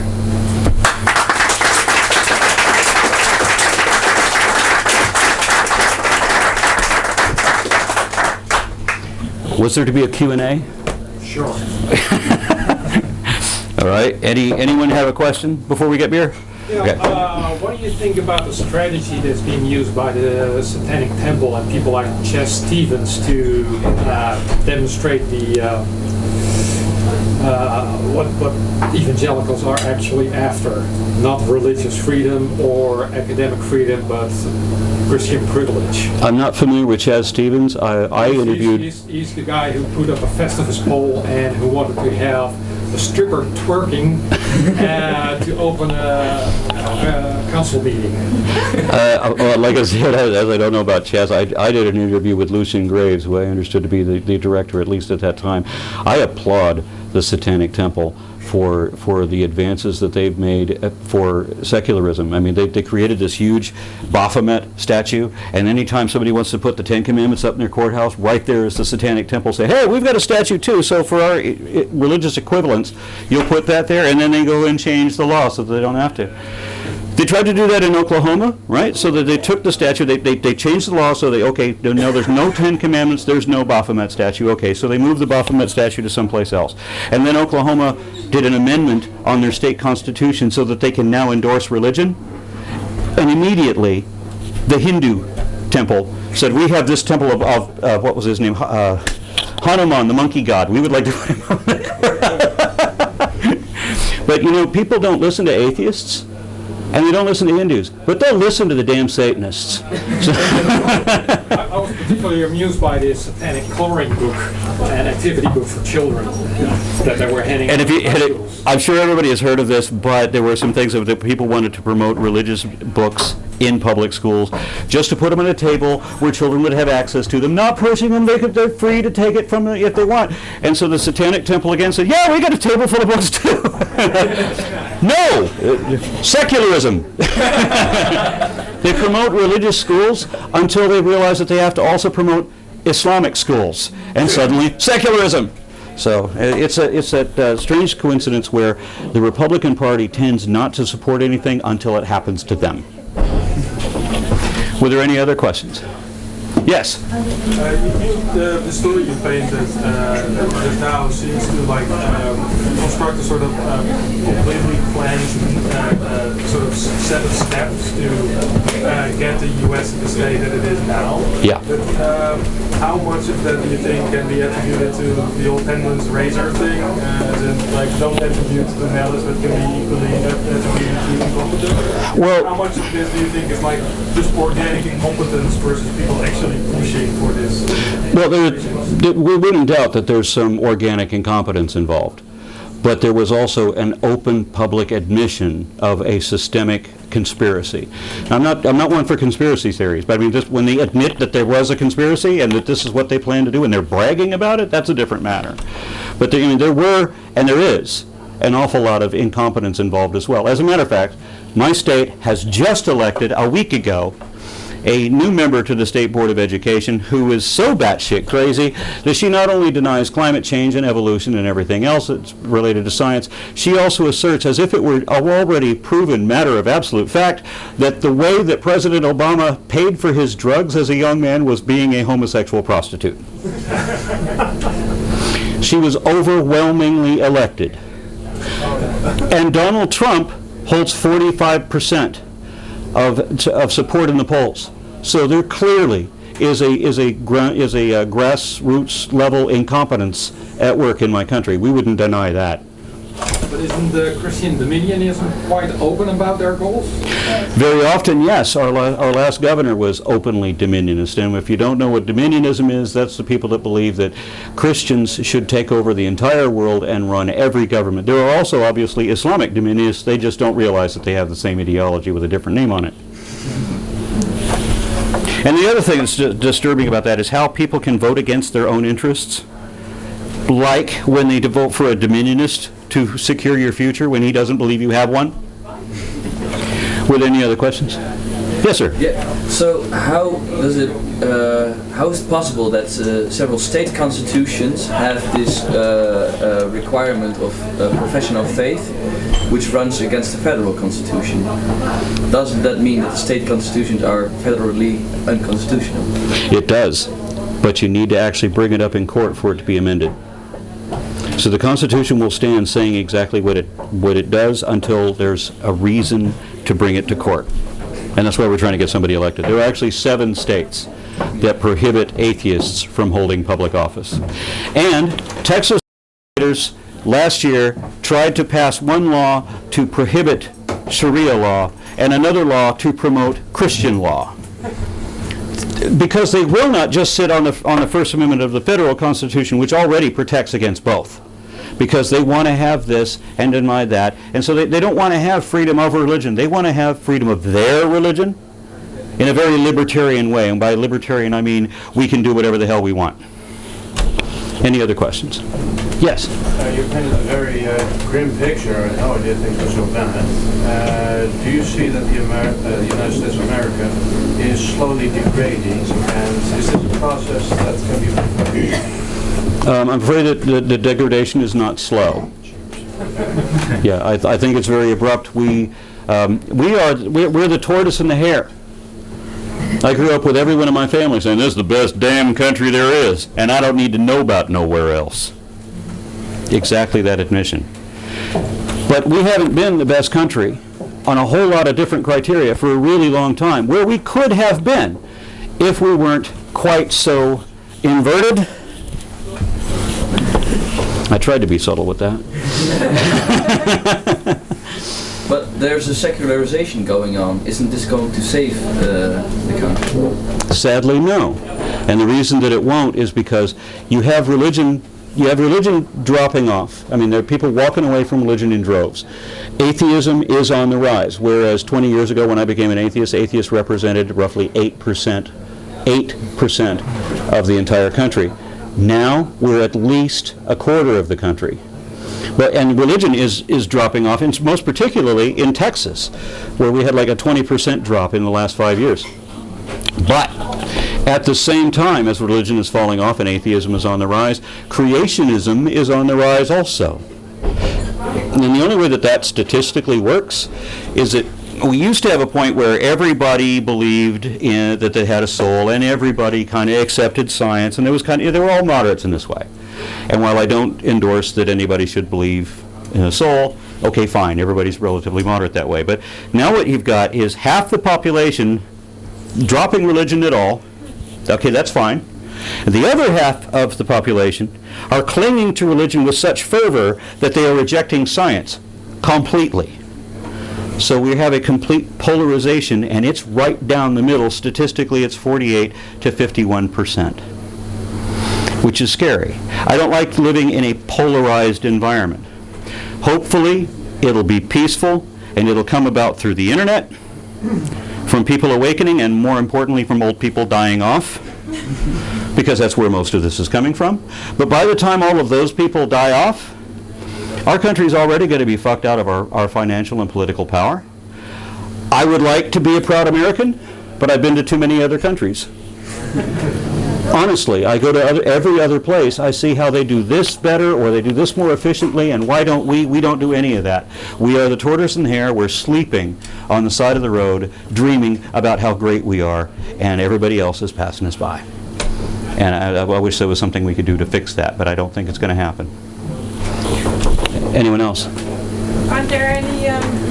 Was there to be a Q&A? Sure. All right. Anyone have a question before we get beer? Yeah, Okay. what do you think about the strategy that's being used by the Satanic Temple and people like Chess Stevens to demonstrate what evangelicals are actually after? Not religious freedom or academic freedom, but Christian privilege. I'm not familiar with Chaz Stevens. I interviewed... He's the guy who put up a Festivus poll and who wanted to have a stripper twerking to open a council meeting. Like I said, as I don't know about Chaz, I did an interview with Lucian Graves, who I understood to be the director, at least at that time. I applaud the Satanic Temple for the advances that they've made for secularism. I mean, they created this huge Baphomet statue, and anytime somebody wants to put the Ten Commandments up in their courthouse, right there is the Satanic Temple say, hey, we've got a statue too, so for our religious equivalents, you'll put that there, and then they go and change the law so that they don't have to. They tried to do that in Oklahoma, right? So that they took the statue, they changed the law so okay, no, there's no Ten Commandments, there's no Baphomet statue. Okay, so they moved the Baphomet statue to someplace else. And then Oklahoma did an amendment on their state constitution so that they can now endorse religion. And immediately, the Hindu temple said, we have this temple of what was his name? Hanuman, the monkey god. We would like to put him on there. But you know, people don't listen to atheists, and they don't listen to Hindus, but they'll listen to the damn Satanists. I was particularly amused by this satanic coloring book, an activity book for children that they were handing And out if you, in and schools. I'm sure everybody has heard of this, but there were some things that people wanted to promote religious books in public schools, just to put them on a table where children would have access to them, not pushing them. They're free to take it from them if they want. And so the Satanic Temple again said, "Yeah, we got a table full of books too." No, secularism. They promote religious schools until they realize that they have to also promote Islamic schools, and suddenly secularism. So it's that strange coincidence where the Republican Party tends not to support anything until it happens to them. Were there any other questions? Yes. The story you painted just now seems to construct a sort of completely planned sort of set of steps to get the U.S. to the state that it is now. Yeah. But how much of that do you think can be attributed to the old Penguin's razor thing? Don't attribute to malice, but can be equally attributed to incompetence? Well, how much of this do you think is just organic incompetence versus people actually pushing for this? Well, we wouldn't doubt that there's some organic incompetence involved, but there was also an open public admission of a systemic conspiracy. I'm not one for conspiracy theories, but I mean, just when they admit that there was a conspiracy and that this is what they plan to do, and they're bragging about it, that's a different matter. But there were, and there is, an awful lot of incompetence involved as well. As a matter of fact, my state has just elected a week ago a new member to the State Board of Education who is so batshit crazy that she not only denies climate change and evolution and everything else that's related to science, she also asserts, as if it were an already proven matter of absolute fact, that the way that President Obama paid for his drugs as a young man was being a homosexual prostitute. She was overwhelmingly elected. And Donald Trump holds 45% of support in the polls. So there clearly is a grassroots level incompetence at work in my country. We wouldn't deny that. But isn't the Christian dominionism quite open about their goals? Very often, yes. Our last governor was openly dominionist, and if you don't know what dominionism is, that's the people that believe that Christians should take over the entire world and run every government. There are also obviously Islamic dominionists. They just don't realize that they have the same ideology with a different name on it. And the other thing that's disturbing about that is how people can vote against their own interests, like when they vote for a dominionist to secure your future when he doesn't believe you have one. Were there any other questions? Yes, sir. Yeah. So how is it possible that several state constitutions have this requirement of profession of faith, which runs against the federal constitution? Doesn't that mean that the state constitutions are federally unconstitutional? It does, but you need to actually bring it up in court for it to be amended. So the Constitution will stand saying exactly what it does until there's a reason to bring it to court. And that's why we're trying to get somebody elected. There are actually 7 states that prohibit atheists from holding public office. And Texas legislators last year tried to pass one law to prohibit Sharia law and another law to promote Christian law. Because they will not just sit on the First Amendment of the federal Constitution, which already protects against both. Because they want to have this and deny that. And so they don't want to have freedom of religion. They want to have freedom of their religion in a very libertarian way. And by libertarian, I mean we can do whatever the hell we want. Any other questions? Yes? You painted a very grim picture on how I did think was so bad. Do you see that the United States of America is slowly degrading, and is this a process that can be reversed? I'm afraid that the degradation is not slow. Yeah, I think it's very abrupt. We're the tortoise and the hare. I grew up with everyone in my family saying this is the best damn country there is, and I don't need to know about nowhere else. Exactly that admission. But we haven't been the best country on a whole lot of different criteria for a really long time, where we could have been if we weren't quite so inverted I tried to be subtle with that. But there's a secularization going on. Isn't this going to save the country? Sadly, no. And the reason that it won't is because you have religion dropping off. I mean, there are people walking away from religion in droves. Atheism is on the rise, whereas 20 years ago when I became an atheist, atheists represented roughly 8% of the entire country. Now we're at least a quarter of the country. And religion is dropping off, and most particularly in Texas, where we had like a 20% drop in the last 5 years. But at the same time as religion is falling off and atheism is on the rise, creationism is on the rise also. And the only way that that statistically works is that we used to have a point where everybody believed that they had a soul, and everybody kind of accepted science, and they were all moderates in this way. And while I don't endorse that anybody should believe in a soul, okay, fine, everybody's relatively moderate that way. But now what you've got is half the population dropping religion at all. Okay, that's fine. The other half of the population are clinging to religion with such fervor that they are rejecting science completely. So we have a complete polarization, and it's right down the middle. Statistically, it's 48 to 51%, which is scary. I don't like living in a polarized environment. Hopefully, it'll be peaceful, and it'll come about through the internet, from people awakening, and more importantly, from old people dying off, because that's where most of this is coming from. But by the time all of those people die off, our country's already going to be fucked out of our financial and political power. I would like to be a proud American, but I've been to too many other countries. Honestly, I go to every other place, I see how they do this better or they do this more efficiently, and why don't we? We don't do any of that. We are the tortoise and hare. We're sleeping on the side of the road, dreaming about how great we are, and everybody else is passing us by. And I wish there was something we could do to fix that, but I don't think it's going to happen. Anyone else? Aren't there any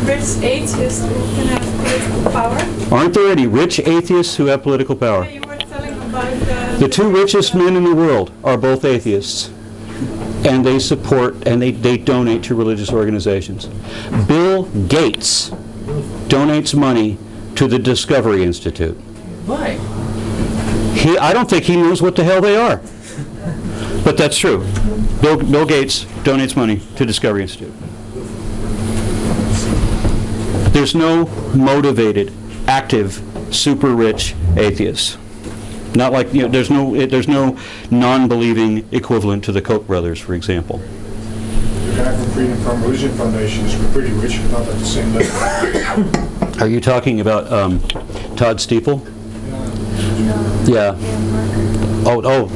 rich atheists who can have political power? Aren't there any rich atheists who have political power? Yeah, you were telling about The two richest men in the world are both atheists, and they support and they donate to religious organizations. Bill Gates donates money to the Discovery Institute. Why? I don't think he knows what the hell they are. But that's true. Bill Gates donates money to Discovery Institute. There's no motivated, active, super rich atheists. Not like, there's no non-believing equivalent to the Koch brothers, for example. The guy from Freedom from Religion Foundation is pretty rich, but not at the same level. Are you talking about Todd Stiefel? Yeah. Oh.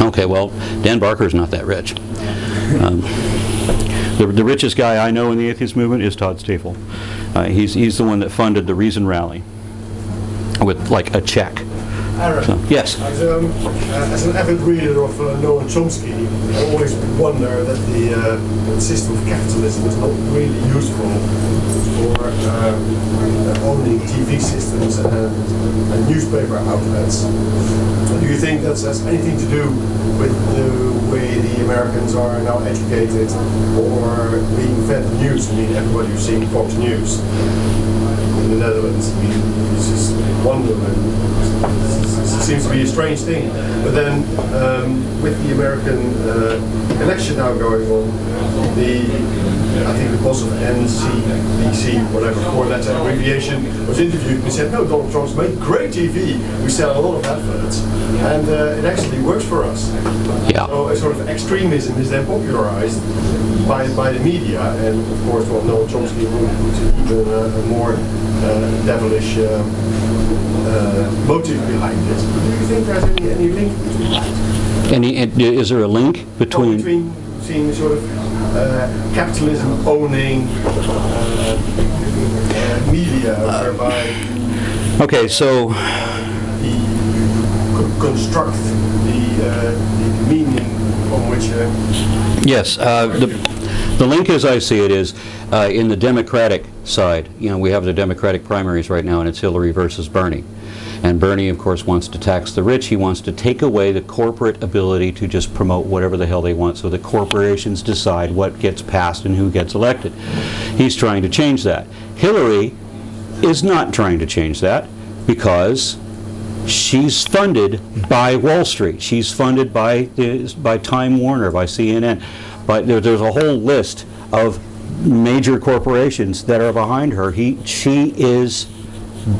Okay, well, Dan Barker's not that rich. The richest guy I know in the atheist movement is Todd Stiefel. He's the one that funded the Reason Rally with like a check. Aron, so, yes. As an avid reader of Noam Chomsky, I always wonder that the system of capitalism is not really useful for owning TV systems and newspaper outlets. Do you think that has anything to do with the way the Americans are now educated or being fed news? I mean, everybody who's seeing Fox News in the Netherlands, I mean, this is wonderful. It seems to be a strange thing. But then, with the American election now going on, I think the boss of NBC, whatever, four-letter abbreviation, was interviewed and he said, no, Donald Trump's made great TV. We sell a lot of adverts. And it actually works for us. Yeah. So a sort of extremism is then popularized by the media. And of course, Noam Chomsky would put even a more devilish motive behind this. Do you think there's any link between that? Is there a link between seeing sort of capitalism owning media, whereby okay, so construct the meaning on which yes, the link as I see it is in the democratic side. You know, we have the Democratic primaries right now, and it's Hillary versus Bernie. And Bernie, of course, wants to tax the rich. He wants to take away the corporate ability to just promote whatever the hell they want, so the corporations decide what gets passed and who gets elected. He's trying to change that. Hillary is not trying to change that because she's funded by Wall Street. She's funded by Time Warner, by CNN. But there's a whole list of major corporations that are behind her. She is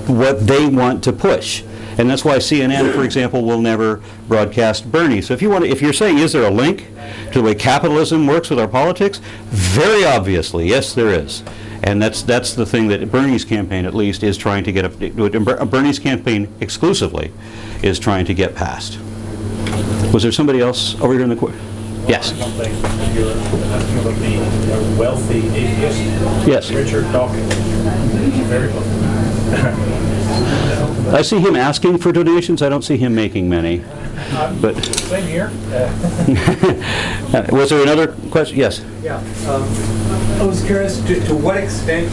what they want to push. And that's why CNN, for example, will never broadcast Bernie. So if you're saying, is there a link to the way capitalism works with our politics? Very obviously, yes, there is. And that's the thing that Bernie's campaign, at least, is trying to get Bernie's campaign exclusively is trying to get past. Was there somebody else over here in the court? Yes. Something you're asking about the wealthy atheist. Yes. Richard Dawkins. Very wealthy. I see him asking for donations. I don't see him making many. But same here. was there another question? Yes. Yeah. I was curious, to what extent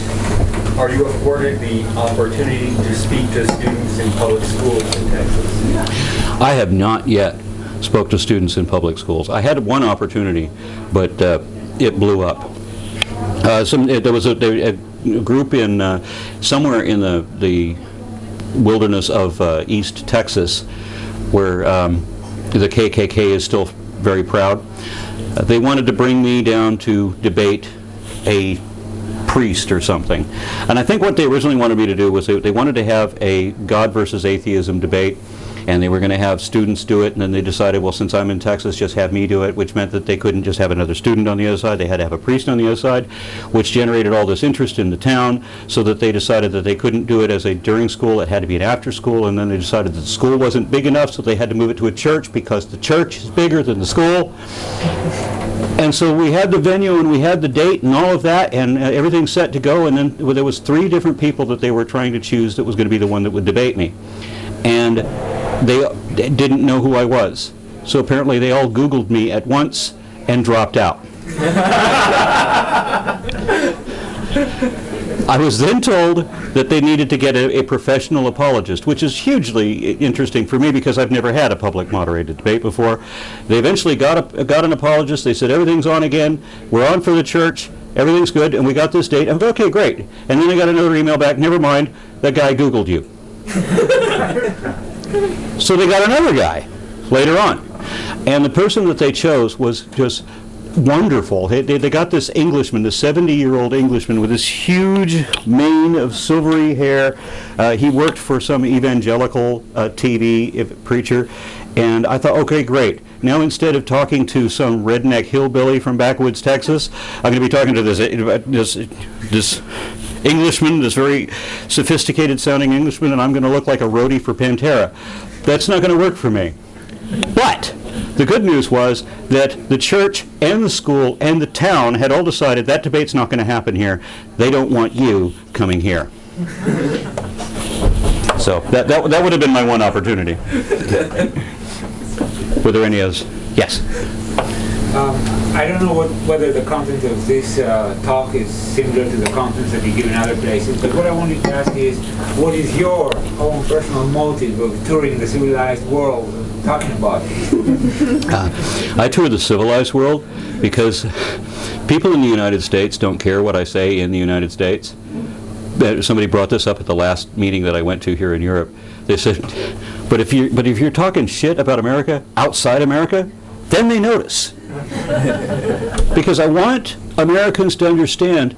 are you afforded the opportunity to speak to students in public schools in Texas? I have not yet spoke to students in public schools. I had one opportunity, but it blew up. There was a group in somewhere in the wilderness of East Texas, where the KKK is still very proud. They wanted to bring me down to debate a priest or something. And I think what they originally wanted me to do was they wanted to have a God versus atheism debate, and they were going to have students do it, and then they decided, well, since I'm in Texas, just have me do it, which meant that they couldn't just have another student on the other side. They had to have a priest on the other side, which generated all this interest in the town, so that they decided that they couldn't do it as a during school. It had to be an after school, and then they decided that the school wasn't big enough, so they had to move it to a church because the church is bigger than the school. And so we had the venue and we had the date and all of that, and everything set to go, and then there was 3 different people that they were trying to choose that was going to be the one that would debate me. And they didn't know who I was. So apparently they all Googled me at once and dropped out. I was then told that they needed to get a professional apologist, which is hugely interesting for me because I've never had a public moderated debate before. They eventually got an apologist. They said, everything's on again. We're on for the church. Everything's good. And we got this date. I'm okay, great. And then I got another email back. Never mind. That guy Googled you. So they got another guy later on. And the person that they chose was just wonderful. They got this Englishman, this 70-year-old Englishman with this huge mane of silvery hair. He worked for some evangelical TV preacher. And I thought, okay, great. Now instead of talking to some redneck hillbilly from backwoods Texas, I'm going to be talking to this Englishman, this very sophisticated sounding Englishman, and I'm going to look like a roadie for Pantera. That's not going to work for me. But the good news was that the church and the school and the town had all decided that debate's not going to happen here. They don't want you coming here. So that would have been my one opportunity. Were there any others? Yes. I don't know whether the content of this talk is similar to the contents that you give in other places, but what I wanted to ask is, what is your own personal motive of touring the civilized world, talking about it? I tour the civilized world because people in the United States don't care what I say in the United States. Somebody brought this up at the last meeting that I went to here in Europe. They said, but if you're talking shit about America outside America, then they notice. Because I want Americans to understand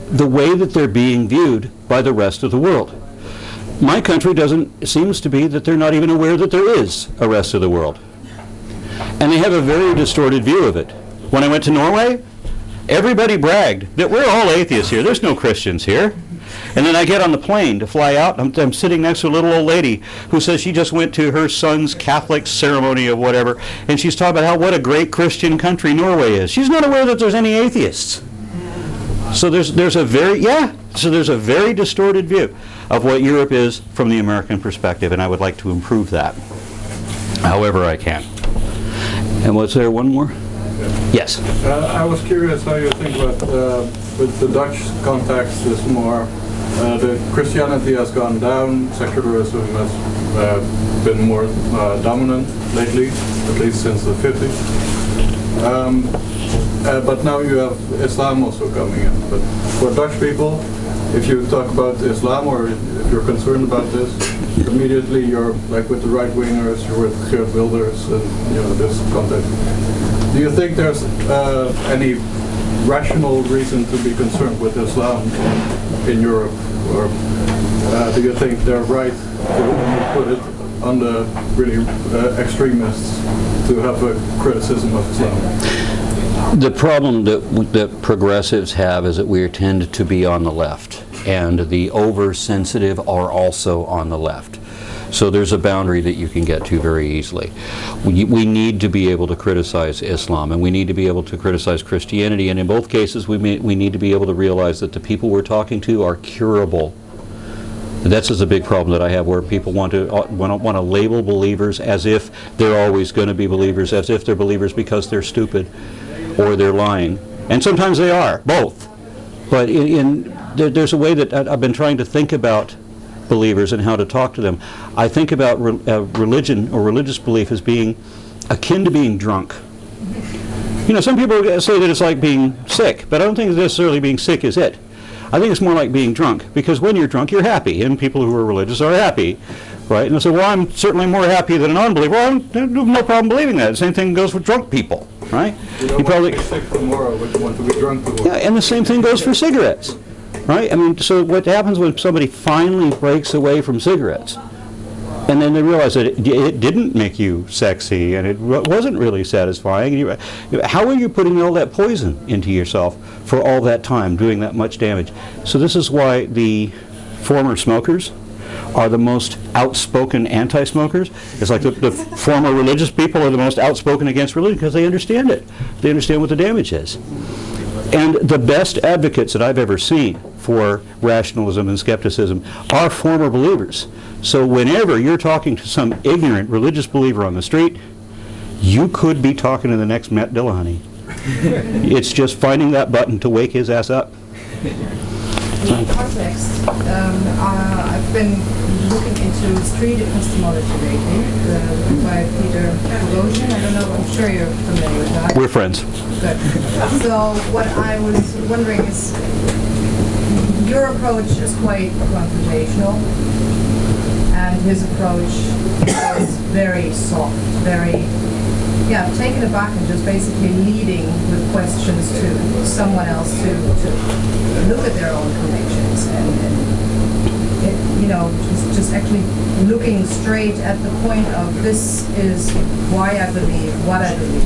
the way that they're being viewed by the rest of the world. My country seems to be that they're not even aware that there is a rest of the world. And they have a very distorted view of it. When I went to Norway, everybody bragged that we're all atheists here. There's no Christians here. And then I get on the plane to fly out. I'm sitting next to a little old lady who says she just went to her son's Catholic ceremony of whatever, and she's talking about what a great Christian country Norway is. She's not aware that there's any atheists. So there's a very distorted view of what Europe is from the American perspective, and I would like to improve that however I can. And was there one more? Yes. I was curious how you think about with the Dutch context is more the Christianity has gone down, secularism has been more dominant lately, at least since the 50s. But now you have Islam also coming in. But for Dutch people, if you talk about Islam or if you're concerned about this, immediately you're like with the right-wingers, you're with Geert Wilders and this context. Do you think there's any rational reason to be concerned with Islam in Europe, or do you think they're right to put it on the really extremists to have a criticism of Islam? The problem that progressives have is that we tend to be on the left, and the oversensitive are also on the left. So there's a boundary that you can get to very easily. We need to be able to criticize Islam, and we need to be able to criticize Christianity, and in both cases we need to be able to realize that the people we're talking to are curable. That's just a big problem that I have, where people want to label believers as if they're always going to be believers, as if they're believers because they're stupid or they're lying. And sometimes they are, both. But there's a way that I've been trying to think about believers and how to talk to them. I think about religion or religious belief as being akin to being drunk. Some people say that it's like being sick, but I don't think necessarily being sick is it. I think it's more like being drunk, because when you're drunk, you're happy, and people who are religious are happy, right? And I say, well, I'm certainly more happy than a non-believer. Well, I have no problem believing that. The same thing goes with drunk people, right? You don't want to be sick tomorrow, but you want to be drunk tomorrow. Yeah, and the same thing goes for cigarettes, right? I mean, so what happens when somebody finally breaks away from cigarettes, and then they realize that it didn't make you sexy, and it wasn't really satisfying. How are you putting all that poison into yourself for all that time, doing that much damage? So this is why the former smokers are the most outspoken anti-smokers. It's like the former religious people are the most outspoken against religion, because they understand it. They understand what the damage is. And the best advocates that I've ever seen for rationalism and skepticism are former believers. So whenever you're talking to some ignorant religious believer on the street, you could be talking to the next Matt Dillahunty. It's just finding that button to wake his ass up. In context, I've been looking into street epistemology lately by Peter Bierhuis. I don't know, I'm sure you're familiar with that. We're friends. Good. So what I was wondering is, your approach is quite confrontational, and his approach is very soft, very, taken aback and just basically leading with questions to someone else to look at their own convictions and just actually looking straight at the point of, this is why I believe what I believe.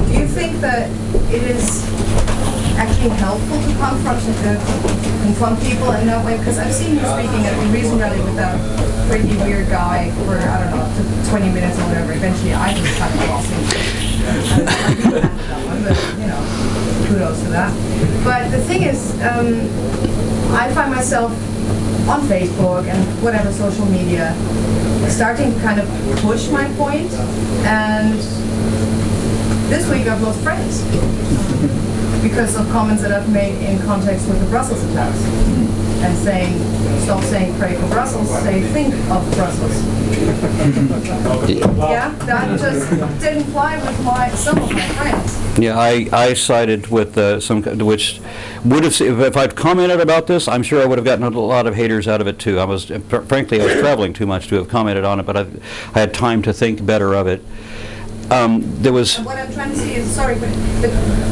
Do you think that it is actually helpful to confront people in that way? Because I've seen you speaking at the recent rally with that crazy weird guy for, I don't know, 20 minutes or whatever. Eventually I was kind of lost in but, kudos to that. But the thing is, I find myself on Facebook and whatever social media starting to kind of push my point, and this week I've lost friends because of comments that I've made in context with the Brussels attacks, and saying, stop saying pray for Brussels, say think of Brussels. Yeah, that just didn't fly with some of my friends. Yeah, I sided with some, which would have, if I'd commented about this, I'm sure I would have gotten a lot of haters out of it too. Frankly, I was traveling too much to have commented on it, but I had time to think better of it. There was. What I'm trying to see is, sorry, but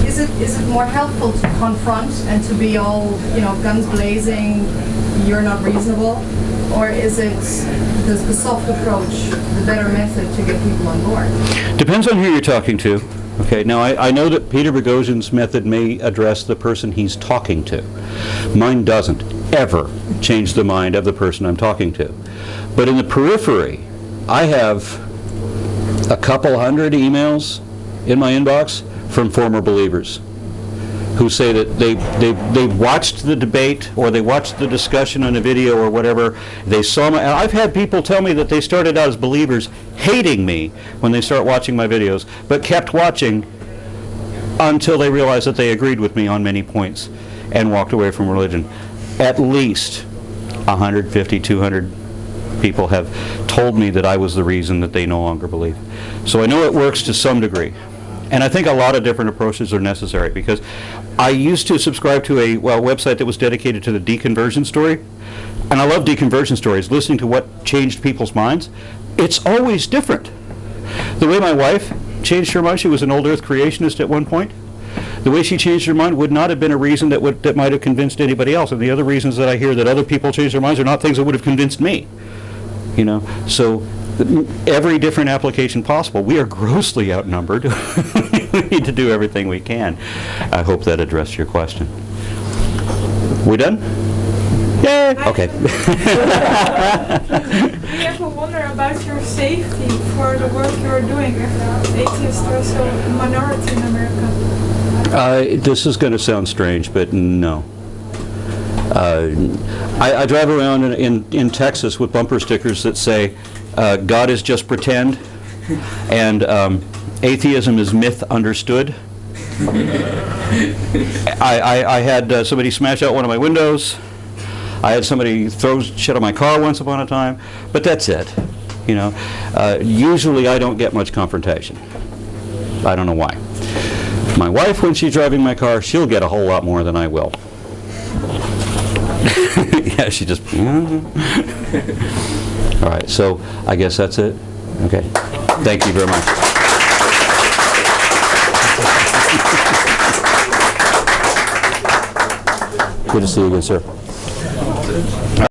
is it more helpful to confront and to be all, guns blazing, you're not reasonable, or is it the soft approach, the better method to get people on board? Depends on who you're talking to. Okay, now I know that Peter Boghossian's method may address the person he's talking to. Mine doesn't ever change the mind of the person I'm talking to. But in the periphery, I have a couple hundred emails in my inbox from former believers who say that they watched the debate or they watched the discussion on a video or whatever. They saw my. I've had people tell me that they started out as believers hating me when they start watching my videos, but kept watching until they realized that they agreed with me on many points. and walked away from religion. At least 150, 200 people have told me that I was the reason that they no longer believe. So I know it works to some degree. And I think a lot of different approaches are necessary, because I used to subscribe to a website that was dedicated to the deconversion story. And I love deconversion stories, listening to what changed people's minds. It's always different. The way my wife changed her mind, she was an old earth creationist at one point. The way she changed her mind would not have been a reason that might have convinced anybody else. And the other reasons that I hear that other people change their minds are not things that would have convinced me. You know, so every different application possible. We are grossly outnumbered. We need to do everything we can. I hope that addressed your question. We done? Yay! Okay. We ever wonder about your safety for the work you're doing if atheists are so a minority in America? This is going to sound strange, but no. I drive around in Texas with bumper stickers that say, God is just pretend, and atheism is myth understood. I had somebody smash out one of my windows. I had somebody throw shit on my car once upon a time, but that's it. You know, usually I don't get much confrontation. I don't know why. My wife, when she's driving my car, she'll get a whole lot more than I will. Yeah, she just... All right, so I guess that's it. Okay. Thank you very much. Good to see you again, sir.